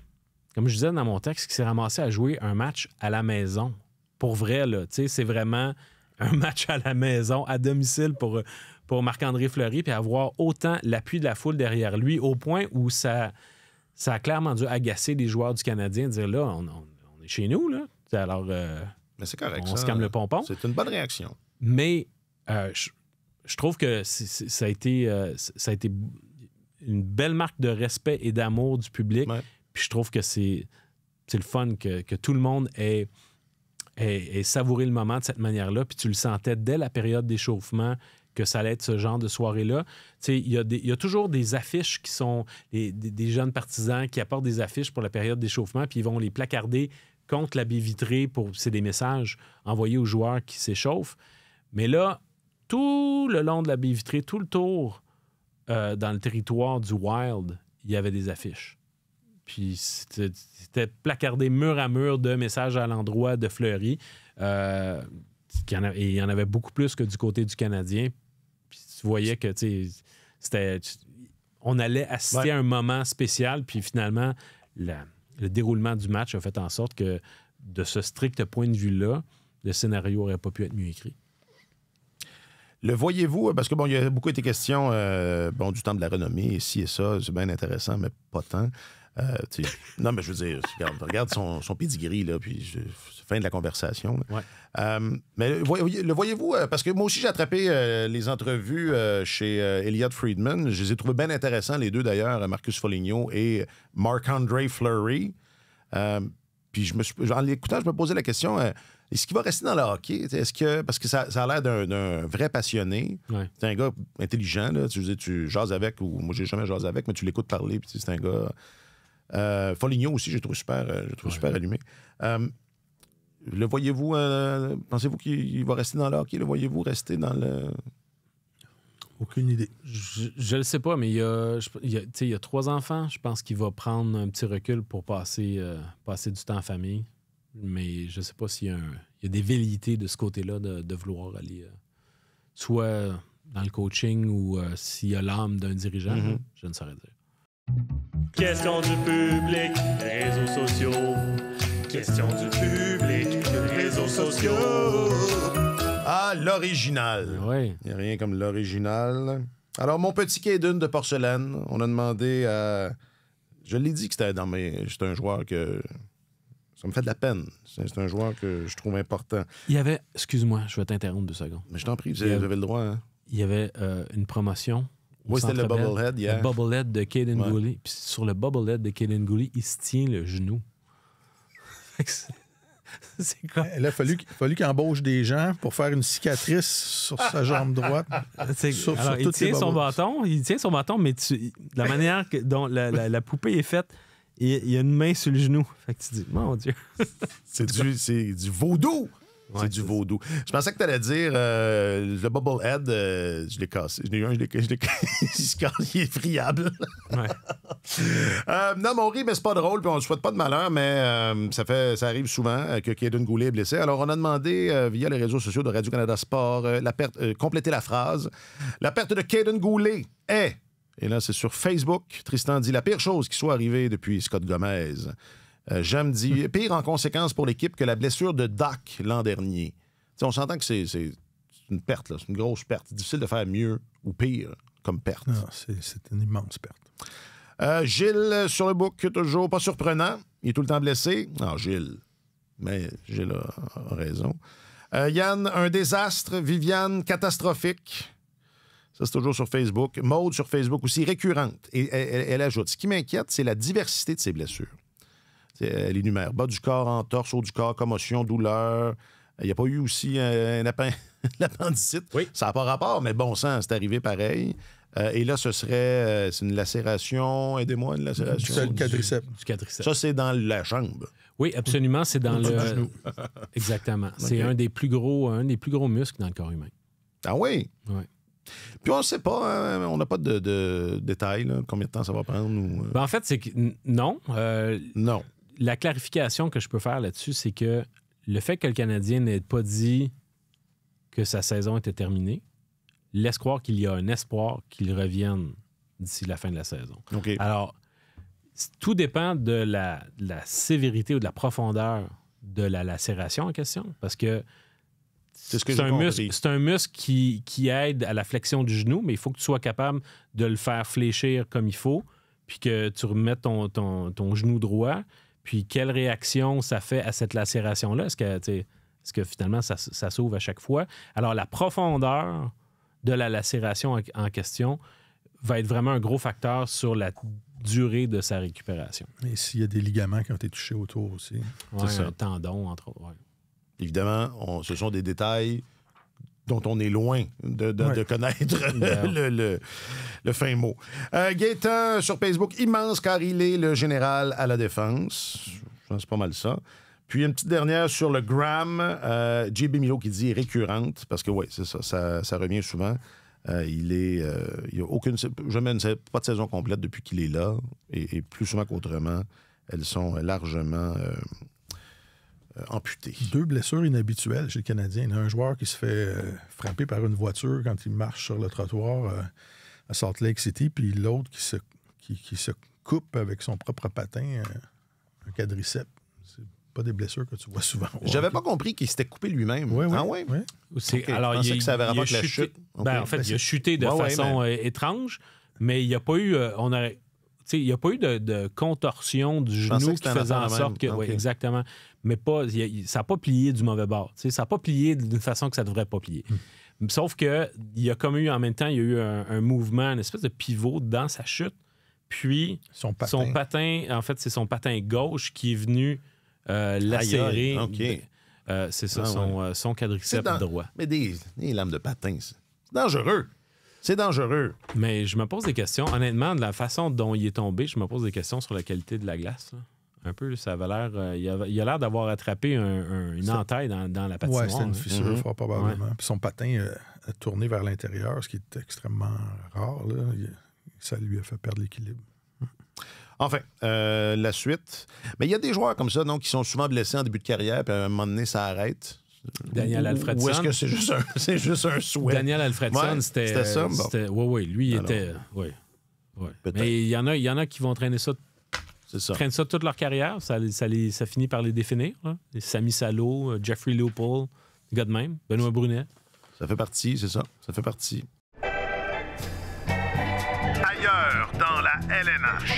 comme je disais dans mon texte, qui s'est ramassé à jouer un match à la maison. Pour vrai, là, c'est vraiment... un match à la maison, à domicile pour Marc-André Fleury, puis avoir autant l'appui de la foule derrière lui, au point où ça a clairement dû agacer les joueurs du Canadien, de dire là, on est chez nous, là. Alors, mais c'est correct, on se calme le pompon. C'est une bonne réaction. Mais je trouve que ça a été une belle marque de respect et d'amour du public. Ouais. Puis je trouve que c'est le fun que tout le monde ait savouré le moment de cette manière-là. Puis tu le sentais dès la période d'échauffement que ça allait être ce genre de soirée-là. Il y a toujours des affiches qui sont des jeunes partisans qui apportent des affiches pour la période d'échauffement, puis ils vont les placarder contre la baie vitrée. C'est des messages envoyés aux joueurs qui s'échauffent. Mais là, tout le long de la baie vitrée, tout le tour dans le territoire du Wild, il y avait des affiches. Puis c'était placardé mur à mur de messages à l'endroit de Fleury. Et il y en avait beaucoup plus que du côté du Canadien. Puis tu voyais que on allait assister à un moment spécial. Puis finalement, le déroulement du match a fait en sorte que de ce strict point de vue-là, le scénario n'aurait pas pu être mieux écrit. Le voyez-vous? Parce que il y a beaucoup été question du temps de la renommée, ici et ça, c'est bien intéressant, mais pas tant. Non, mais je veux dire, regarde son pedigree, là, puis fin de la conversation. Ouais. Mais le voyez-vous? Parce que moi aussi, j'ai attrapé les entrevues chez Elliott Friedman. Je les ai trouvées bien intéressants, les deux d'ailleurs, Marcus Foligno et Marc-André Fleury. Puis en l'écoutant, je me posais la question... est-ce qu'il va rester dans le hockey? Parce que ça a l'air d'un vrai passionné. Ouais. C'est un gars intelligent. Là. Tu jases avec, ou moi, j'ai jamais jasé avec, mais tu l'écoutes parler. Puis c'est un gars... Foligno aussi, je trouve super allumé. Le voyez-vous... pensez-vous qu'il va rester dans le hockey? Le voyez-vous rester dans le... Aucune idée. Je ne le sais pas, mais il y a 3 enfants. Je pense qu'il va prendre un petit recul pour passer du temps en famille. Mais je ne sais pas s'il y a des velléités de ce côté-là de vouloir aller soit dans le coaching ou s'il y a l'âme d'un dirigeant. Mm-hmm. Je ne saurais dire. Question du public, réseaux sociaux. questions du public, des réseaux sociaux. Ah, l'original. Oui. Il n'y a rien comme l'original. Alors, mon petit Caden de porcelaine, on a demandé à... Je l'ai dit que c'était c'est un joueur que... Ça me fait de la peine. C'est un joueur que je trouve important. Il y avait... Excuse-moi, je vais t'interrompre 2 secondes. Mais je t'en prie, vous avez le droit. Hein? Il y avait une promotion. Oui, c'était le Bubblehead hier. Le Bubblehead de Caden Gooley. Puis sur le Bubblehead de Caden Gooley, il se tient le genou. C'est quoi? Il a fallu qu'il embauche des gens pour faire une cicatrice sur sa jambe droite. Alors, il tient son bâton, mais la manière dont la poupée est faite, il y a une main sur le genou. Fait que tu dis, mon Dieu. C'est du vaudou. Ouais, c'est du vaudou. Je pensais que tu allais dire le Bubblehead, je l'ai cassé. Je l'ai eu, il est friable. Ouais. Non, mais on rit, mais c'est pas drôle, puis on ne souhaite pas de malheur, mais ça arrive souvent que Caden Gooley est blessé. Alors, on a demandé via les réseaux sociaux de Radio-Canada Sport compléter la phrase. La perte de Caden Gooley est, et là, c'est sur Facebook, Tristan dit la pire chose qui soit arrivée depuis Scott Gomez. J'aime dit pire en conséquence pour l'équipe que la blessure de Doc l'an dernier. T'sais, on s'entend que c'est une perte, là. C'est une grosse perte. C'est difficile de faire mieux ou pire comme perte. Non, c'est une immense perte. Gilles sur le book, toujours pas surprenant. Il est tout le temps blessé. Non, Gilles. Mais Gilles a raison. Yann, un désastre. Viviane, catastrophique. Ça, c'est toujours sur Facebook. Maude sur Facebook aussi, récurrente. Et elle ajoute, ce qui m'inquiète, c'est la diversité de ses blessures. Elle énumère bas du corps, entorse, haut du corps, commotion, douleur. Il n'y a pas eu aussi l'appendicite. Oui. Ça n'a pas rapport, mais bon sang, c'est arrivé pareil. Et là, ce serait c'est une lacération. Aidez-moi, une lacération. C'est le quadriceps. Du quadriceps. Ça, c'est dans la jambe. Oui, absolument. C'est dans le genou. Exactement. Okay. C'est un des plus gros muscles dans le corps humain. Ah oui? Oui. Puis on ne sait pas, hein, on n'a pas de détails, là, combien de temps ça va prendre. Ben, en fait, c'est que non. Non. La clarification que je peux faire là-dessus, c'est que le fait que le Canadien n'ait pas dit que sa saison était terminée laisse croire qu'il y a un espoir qu'il revienne d'ici la fin de la saison. Okay. Alors, tout dépend de la sévérité ou de la profondeur de la lacération en question, parce que c'est un muscle qui aide à la flexion du genou, mais il faut que tu sois capable de le faire fléchir comme il faut, puis que tu remettes ton genou droit. Puis quelle réaction ça fait à cette lacération-là? Est-ce que finalement, ça s'ouvre à chaque fois? Alors, la profondeur de la lacération en question va être vraiment un gros facteur sur la durée de sa récupération. Et s'il y a des ligaments qui ont été touchés autour aussi. Ouais, c'est ça. Un tendon, entre autres. Ouais. Évidemment, ce sont des détails dont on est loin de connaître le fin mot. Gaétan, sur Facebook, immense car il est le général à la défense. Je pense pas mal ça. Puis une petite dernière sur le Gram, JB Milo qui dit récurrente, parce que oui, c'est ça revient souvent. Il n'y a jamais pas de saison complète depuis qu'il est là, et plus souvent qu'autrement, elles sont largement amputées. 2 blessures inhabituelles chez le Canadien. Il y a un joueur qui se fait frapper par une voiture quand il marche sur le trottoir à Salt Lake City, puis l'autre qui se coupe avec son propre patin, un quadriceps. C'est pas des blessures que tu vois souvent. J'avais pas compris qu'il s'était coupé lui-même. Oui, Ah oui? Oui. Okay. Alors, je pensais que ça avait rapport avec la chute. Ben, en fait, il a chuté de façon étrange, mais il n'y a pas eu... il n'y a pas eu de contorsion du genou qui faisait en sorte que... Oui, exactement. Mais ça n'a pas plié du mauvais bord. Ça n'a pas plié d'une façon que ça ne devrait pas plier. Sauf que il y a comme eu, en même temps, il y a eu un mouvement, une espèce de pivot dans sa chute. Puis, son patin, en fait, c'est son patin gauche qui est venu lacérer. C'est ça, son quadriceps droit. Mais des lames de patin, c'est dangereux. C'est dangereux. Mais je me pose des questions. Honnêtement, de la façon dont il est tombé, je me pose des questions sur la qualité de la glace. Là. Un peu, ça avait l'air... il a l'air d'avoir attrapé une entaille dans la patinoire. Oui, c'était une fissure, fort probablement. Ouais. Puis son patin a tourné vers l'intérieur, ce qui est extrêmement rare. Là. Ça lui a fait perdre l'équilibre. Enfin, la suite. Mais il y a des joueurs comme ça, donc, qui sont souvent blessés en début de carrière, puis à un moment donné, ça arrête. Daniel Alfredson. Ou est-ce que c'est juste un souhait? Daniel Alfredson, c'était ça? Bon. Oui, lui, il était... Oui. Mais il y en a qui vont traîner ça C'est ça. traînent ça toute leur carrière. Ça finit par les définir. Là. Sami Salo, Jeffrey Leopold, gars de même, Benoît Brunet. Ça fait partie, c'est ça. Ça fait partie. Ailleurs dans la LNH.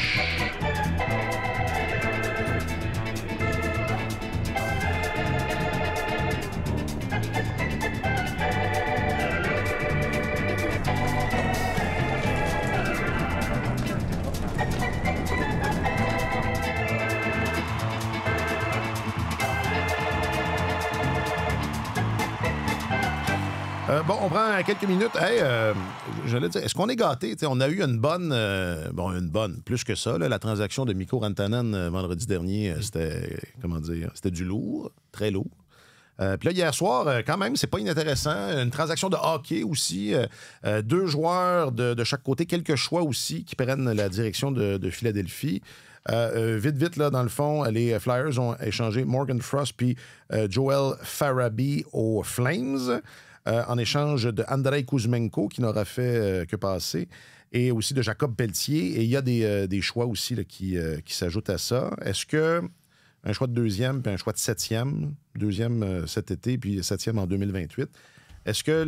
Bon, on prend quelques minutes. Hey, j'allais dire, est-ce qu'on est gâtés? On a eu une bonne, plus que ça. Là, la transaction de Mikko Rantanen vendredi dernier, c'était du lourd, très lourd. Puis là, hier soir, quand même, c'est pas inintéressant. Une transaction de hockey aussi. 2 joueurs de chaque côté, quelques choix aussi qui prennent la direction de Philadelphie. Vite, là, dans le fond, les Flyers ont échangé Morgan Frost puis Joel Farabee aux Flames. En échange de Andrei Kuzmenko, qui n'aura fait que passer, et aussi de Jacob Pelletier. Et il y a des choix aussi là, qui s'ajoutent à ça. Est-ce que un choix de 2e puis un choix de 7e, 2e cet été, puis 7e en 2028, est-ce que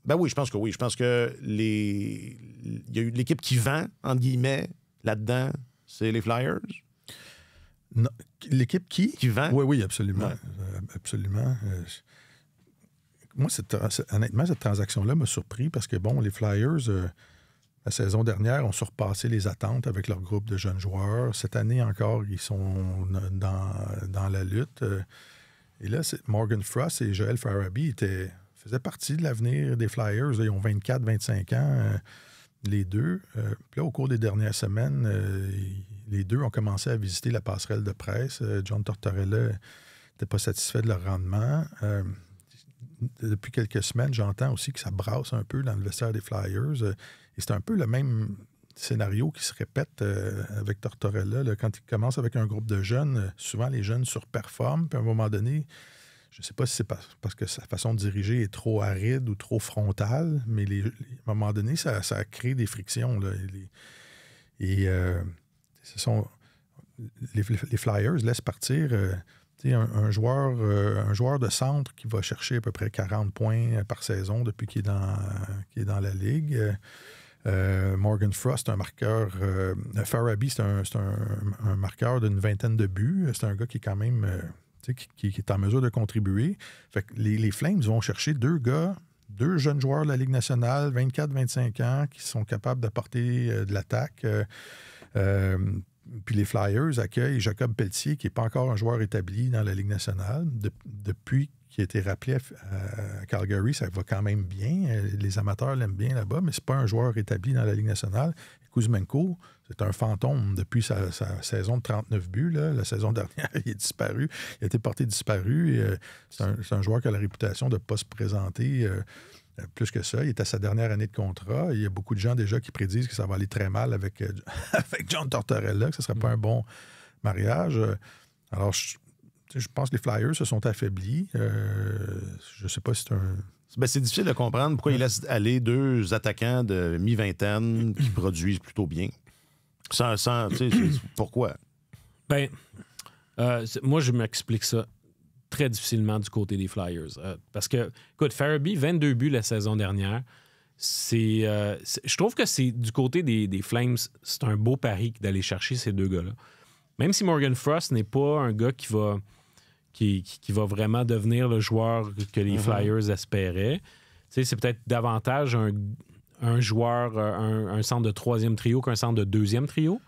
Ben oui, je pense que oui. Je pense que il y a eu l'équipe qui vend, entre guillemets, là-dedans, c'est les Flyers? Non. L'équipe qui vend? Oui, absolument. Ouais. Absolument. Moi, honnêtement, cette transaction-là m'a surpris parce que, bon, les Flyers, la saison dernière, ont surpassé les attentes avec leur groupe de jeunes joueurs. Cette année encore, ils sont dans la lutte. Et là, Morgan Frost et Joel Farabee faisaient partie de l'avenir des Flyers. Là, ils ont 24-25 ans, les deux. Puis là, au cours des dernières semaines, les deux ont commencé à visiter la passerelle de presse. John Tortorella n'était pas satisfait de leur rendement. Depuis quelques semaines, j'entends aussi que ça brasse un peu dans le vestiaire des Flyers. Et c'est un peu le même scénario qui se répète avec Tortorella. Là. Quand il commence avec un groupe de jeunes, souvent les jeunes surperforment. Puis à un moment donné, je ne sais pas si c'est parce que sa façon de diriger est trop aride ou trop frontale, mais à un moment donné, ça crée des frictions. Là. Les Flyers laissent partir... un joueur de centre qui va chercher à peu près 40 points par saison depuis qu'il est dans la Ligue. Morgan Frost, c'est un marqueur. Farabee, c'est un marqueur d'une 20aine de buts. C'est un gars qui est quand même qui est en mesure de contribuer. Fait que les Flames vont chercher 2 jeunes joueurs de la Ligue nationale, 24-25 ans, qui sont capables d'apporter de l'attaque. Puis les Flyers accueillent Jacob Pelletier, qui n'est pas encore un joueur établi dans la Ligue nationale. Depuis qu'il a été rappelé à Calgary, ça va quand même bien. Les amateurs l'aiment bien là-bas, mais ce n'est pas un joueur établi dans la Ligue nationale. Kuzmenko, c'est un fantôme depuis sa saison de 39 buts. Là. La saison dernière, il est disparu. Il a été porté disparu. C'est un joueur qui a la réputation de ne pas se présenter... plus que ça, il est à sa dernière année de contrat. Il y a beaucoup de gens déjà qui prédisent que ça va aller très mal avec John Tortorella, que ce ne serait pas un bon mariage. Alors, je pense que les Flyers se sont affaiblis. Je ne sais pas si c'est un... C'est difficile de comprendre pourquoi ils laissent aller 2 attaquants de mi-vingtaine qui produisent plutôt bien. Pourquoi? Moi, je m'explique ça très difficilement du côté des Flyers. Parce que, écoute, Farabee, 22 buts la saison dernière. Je trouve que c'est du côté des Flames, c'est un beau pari d'aller chercher ces 2 gars-là. Même si Morgan Frost n'est pas un gars qui va vraiment devenir le joueur que les Flyers espéraient, c'est peut-être davantage un joueur, un centre de 3e trio qu'un centre de 2e trio.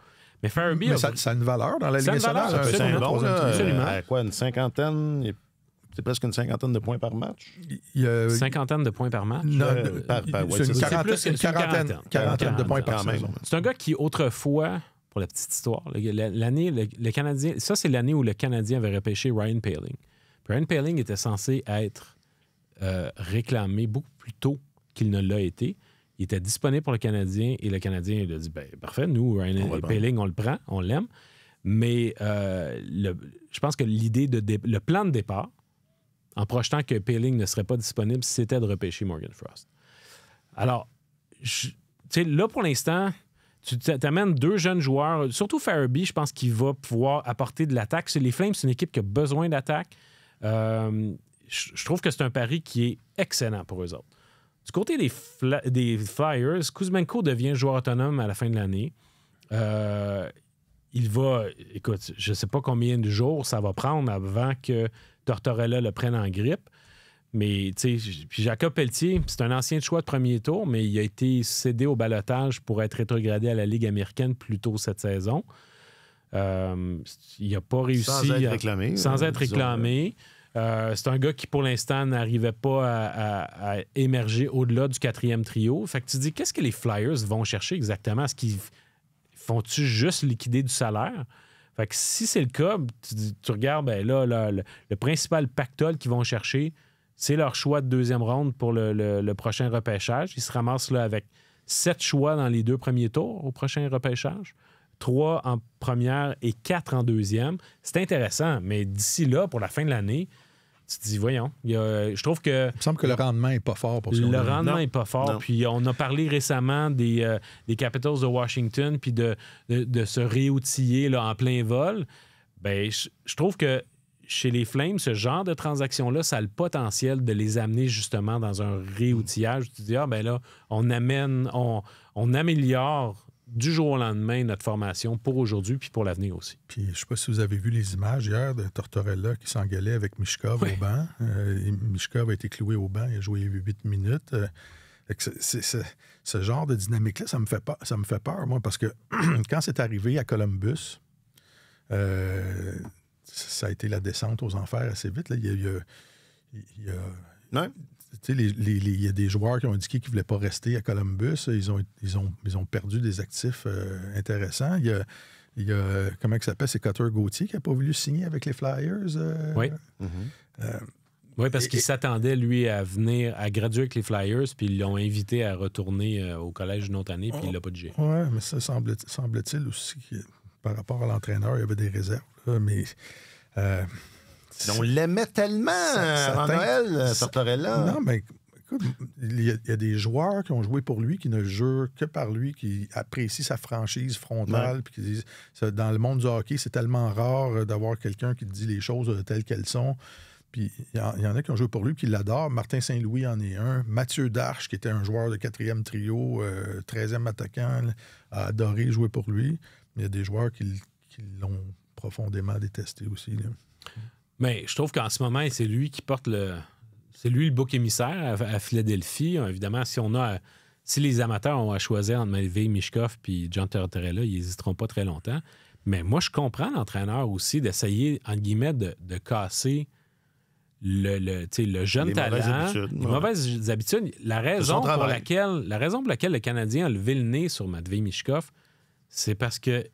Mais Farabee... Mais ça a une valeur dans la Ligue nationale. Absolument. Quoi, une cinquantaine? C'est presque une cinquantaine de points par match? Cinquantaine de points par match? Non, c'est une quarantaine de points par saison. C'est un gars qui, autrefois, pour la petite histoire, le Canadien... Ça, c'est l'année où le Canadien avait repêché Ryan Poehling. Puis Ryan Poehling était censé être réclamé beaucoup plus tôt qu'il ne l'a été. Il était disponible pour le Canadien et le Canadien il a dit parfait, nous, Ryan Poehling, on le prend, on l'aime. Mais je pense que le plan de départ, en projetant que Poehling ne serait pas disponible, c'était de repêcher Morgan Frost. Alors, là, pour l'instant, tu t'amènes 2 jeunes joueurs, surtout Farabee, je pense qu'il va pouvoir apporter de l'attaque. Les Flames, c'est une équipe qui a besoin d'attaque. Je trouve que c'est un pari qui est excellent pour eux autres. Du côté des Flyers, Kuzmenko devient joueur autonome à la fin de l'année. Il va... Écoute, je ne sais pas combien de jours ça va prendre avant que Tortorella le prenne en grippe. Mais, tu sais, puis Jacob Pelletier, c'est un ancien choix de premier tour, mais il a été cédé au ballottage pour être rétrogradé à la Ligue américaine plus tôt cette saison. Il n'a pas réussi... Sans être réclamé. Sans être réclamé. C'est un gars qui, pour l'instant, n'arrivait pas à émerger au-delà du 4e trio. Fait que tu te dis, qu'est-ce que les Flyers vont chercher exactement? Est-ce qu'ils font-tu juste liquider du salaire? Fait que si c'est le cas, tu regardes, ben là, le principal pactole qu'ils vont chercher, c'est leur choix de 2e ronde pour le prochain repêchage. Ils se ramassent là avec 7 choix dans les 2 premiers tours au prochain repêchage. 3 en première et 4 en 2e. C'est intéressant, mais d'ici là, pour la fin de l'année, tu te dis, voyons, je trouve que... Il me semble que le rendement n'est pas fort pour ça. Le rendement n'est pas fort. Non. Puis on a parlé récemment des Capitals de Washington, puis de se réoutiller là, en plein vol. Bien, je trouve que chez les Flames, ce genre de transaction-là, ça a le potentiel de les amener justement dans un réoutillage. Tu te dis, ben là, on améliore du jour au lendemain notre formation pour aujourd'hui puis pour l'avenir aussi. Puis je ne sais pas si vous avez vu les images hier de Tortorella qui s'engueulait avec Michkov au banc. Michkov a été cloué au banc, il a joué 8 minutes. Ce genre de dynamique-là, ça me fait peur, moi, parce que quand c'est arrivé à Columbus, ça a été la descente aux enfers assez vite. Là. Il y a des joueurs qui ont indiqué qu'ils ne voulaient pas rester à Columbus. Ils ont perdu des actifs intéressants. Il y a comment il s'appelle? C'est Cutter Gauthier qui n'a pas voulu signer avec les Flyers. Oui. Oui, parce qu'il s'attendait, lui, à venir, à graduer avec les Flyers, puis ils l'ont invité à retourner au collège une autre année, puis il l'a pas digéré. Oui, mais ça semble-t-il aussi que par rapport à l'entraîneur, il y avait des réserves. Là, mais... on l'aimait tellement en Noël, Tortorella. Non, mais écoute, il y a des joueurs qui ont joué pour lui, qui ne jurent que par lui, qui apprécient sa franchise frontale, puis qui disent, dans le monde du hockey, c'est tellement rare d'avoir quelqu'un qui te dit les choses telles qu'elles sont. Puis il y en a qui ont joué pour lui, qui l'adorent. Martin Saint-Louis en est un. Mathieu Darche, qui était un joueur de 4e trio, 13e attaquant, a adoré jouer pour lui. Mais il y a des joueurs qui l'ont profondément détesté aussi. Là. Mais je trouve qu'en ce moment, c'est lui qui porte c'est lui le bouc émissaire à Philadelphie. Évidemment, si les amateurs ont à choisir entre Matvei Michkov et John Tortorella, ils n'hésiteront pas très longtemps. Mais moi, je comprends l'entraîneur aussi d'essayer, entre guillemets, de casser le jeune les talent, les mauvaises habitudes. La raison pour laquelle le Canadien a levé le nez sur Matvei Michkov, c'est parce qu'il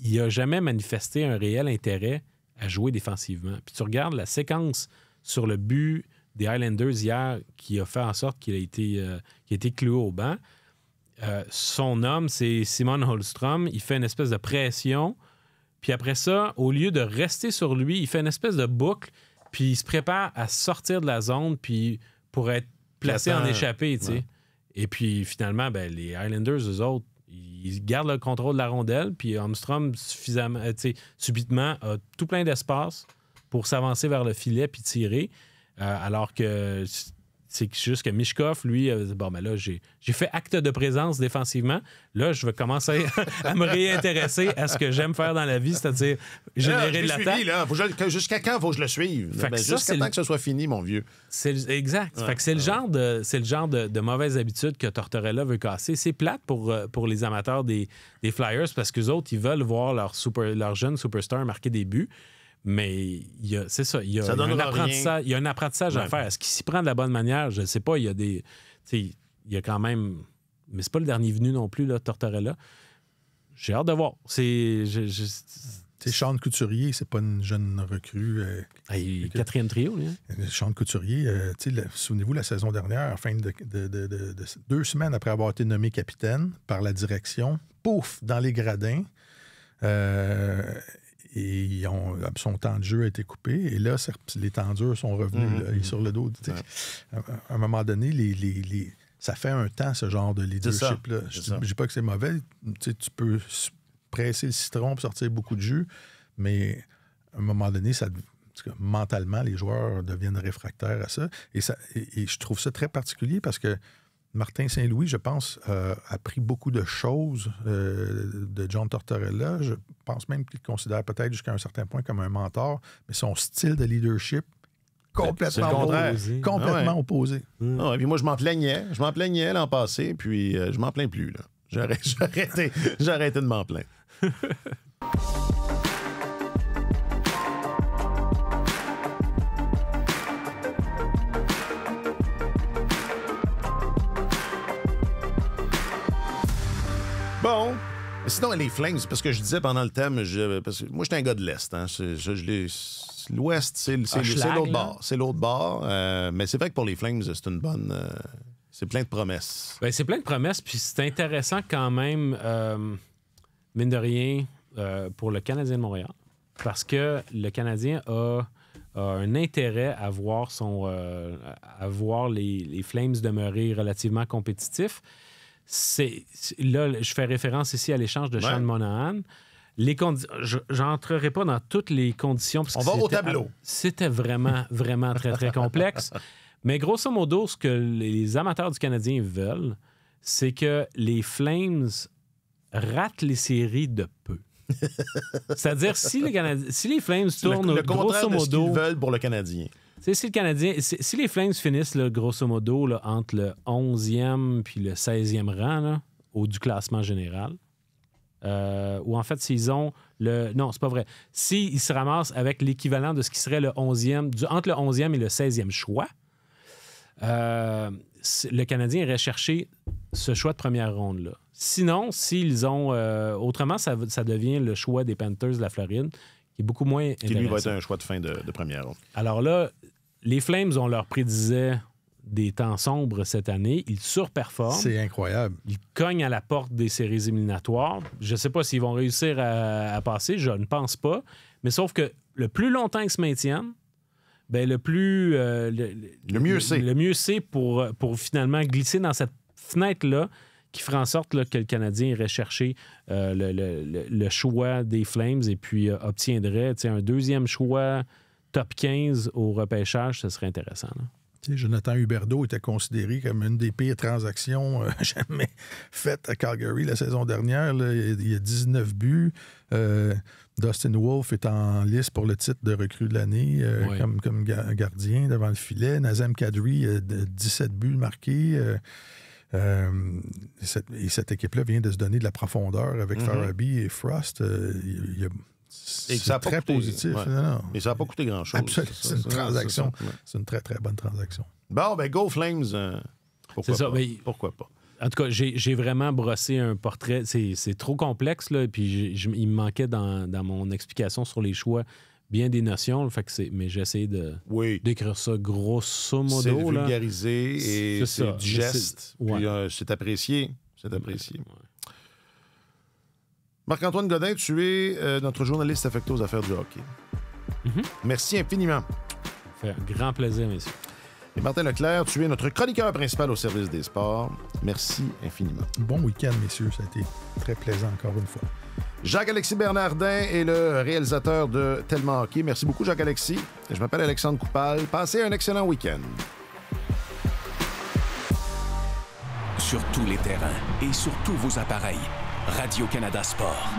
n'a jamais manifesté un réel intérêt à jouer défensivement. Puis tu regardes la séquence sur le but des Highlanders hier qui a fait en sorte qu'il a été cloué au banc. Son homme, c'est Simon Holmstrom. Il fait une espèce de pression. Puis après ça, au lieu de rester sur lui, il fait une espèce de boucle. Puis il se prépare à sortir de la zone puis pour être placé en échappée. Ouais. Et puis finalement, les Highlanders, eux autres, ils gardent le contrôle de la rondelle. Puis Holmstrom, subitement, a tout plein d'espace pour s'avancer vers le filet puis tirer. Alors que c'est juste que Michkov, lui, là, j'ai fait acte de présence défensivement. Là, je vais commencer à me réintéresser à ce que j'aime faire dans la vie, c'est-à-dire générer de l'attaque. Jusqu'à quand il faut que je le suive? Jusqu'à temps que ce soit fini, mon vieux. Exact. Fait que c'est le genre de mauvaise habitude que Tortorella veut casser. C'est plate pour les amateurs des Flyers parce qu'eux autres, ils veulent voir leur jeune superstar marquer des buts. Mais c'est ça, il y a un apprentissage à faire. Est-ce qu'il s'y prend de la bonne manière? Je ne sais pas. Il y a quand même... Mais c'est pas le dernier venu non plus, là, Tortorella. J'ai hâte de voir. Sean Couturier, c'est pas une jeune recrue. 4e trio, lui. Sean Couturier, souvenez-vous, la saison dernière, fin de 2 semaines après avoir été nommé capitaine par la direction, pouf, dans les gradins. Et son temps de jeu a été coupé. Et là, les temps durs sont revenus. Là, il est sur le dos. À un moment donné, ça fait un temps, ce genre de leadership-là. Je ne dis pas que c'est mauvais. Tu peux presser le citron pour sortir beaucoup de jus, mais à un moment donné, mentalement, les joueurs deviennent réfractaires à ça. Et je trouve ça très particulier parce que Martin Saint-Louis, je pense, a appris beaucoup de choses de John Tortorella. Je pense même qu'il le considère peut-être jusqu'à un certain point comme un mentor, mais son style de leadership, complètement opposé. Et puis moi, je m'en plaignais l'an passé, puis je m'en plains plus. Là. J'ai arrêté de m'en plaindre. Bon, sinon, les Flames, parce que je disais pendant le thème, parce que moi, j'étais un gars de l'Est. Hein, l'Ouest, c'est l'autre bord. C'est l'autre bord. Mais c'est vrai que pour les Flames, c'est une bonne... c'est plein de promesses. Ben, c'est plein de promesses, puis c'est intéressant quand même, mine de rien, pour le Canadien de Montréal. Parce que le Canadien a un intérêt à voir, les Flames demeurer relativement compétitifs. Là, je fais référence ici à l'échange de Sean Monahan. Je n'entrerai pas dans toutes les conditions. Parce on va au tableau. C'était vraiment, vraiment très, très complexe. Mais grosso modo, ce que les amateurs du Canadien veulent, c'est que les Flames ratent les séries de peu. C'est-à-dire, si les Flames tournent le grosso modo... de ce qu'ils veulent pour le Canadien. Si les Flames finissent, là, grosso modo, là, entre le 11e puis le 16e rang là, du classement général, ou en fait, s'ils ont le... Non, c'est pas vrai. S'ils se ramassent avec l'équivalent de ce qui serait le 11e, entre le 11e et le 16e choix, le Canadien irait chercher ce choix de première ronde-là. Sinon, s'ils ont... autrement, ça devient le choix des Panthers de la Floride, qui est beaucoup moins intéressant. Qui, lui, va être un choix de fin de première ronde. Alors là, les Flames, on leur prédisait des temps sombres cette année. Ils surperforment. C'est incroyable. Ils cognent à la porte des séries éliminatoires. Je ne sais pas s'ils vont réussir à passer. Je ne pense pas. Mais sauf que le plus longtemps ils se maintiennent, ben le mieux c'est. Le mieux c'est pour finalement glisser dans cette fenêtre-là qui ferait en sorte là, que le Canadien irait chercher le choix des Flames et puis obtiendrait un deuxième choix top 15 au repêchage. Ce serait intéressant. Là. Jonathan Huberdeau était considéré comme une des pires transactions jamais faites à Calgary la saison dernière. Là. Il y a 19 buts. Dustin Wolf est en liste pour le titre de recrue de l'année comme gardien devant le filet. Nazem Kadri a 17 buts marqués. Et cette équipe-là vient de se donner de la profondeur avec Farabee et Frost. C'est très positif. Ouais. Non. Et ça n'a pas coûté grand-chose. Absolument. C'est une transaction. C'est une très, très bonne transaction. Bon, ben go Flames. Pourquoi pas? En tout cas, j'ai vraiment brossé un portrait. C'est trop complexe, là. Puis il me manquait dans mon explication sur les choix bien des notions. Fait que mais j'ai essayé d'écrire ça grosso modo. C'est vulgarisé et c'est digeste. Puis c'est apprécié. C'est apprécié. Ouais. Marc-Antoine Godin, tu es notre journaliste affecté aux affaires du hockey. Merci infiniment. Ça fait un grand plaisir, messieurs. Et Martin Leclerc, tu es notre chroniqueur principal au service des sports. Merci infiniment. Bon week-end, messieurs. Ça a été très plaisant encore une fois. Jacques-Alexis Bernardin est le réalisateur de Tellement Hockey. Merci beaucoup, Jacques-Alexis. Je m'appelle Alexandre Coupal. Passez un excellent week-end. Sur tous les terrains et sur tous vos appareils, Radio-Canada Sport.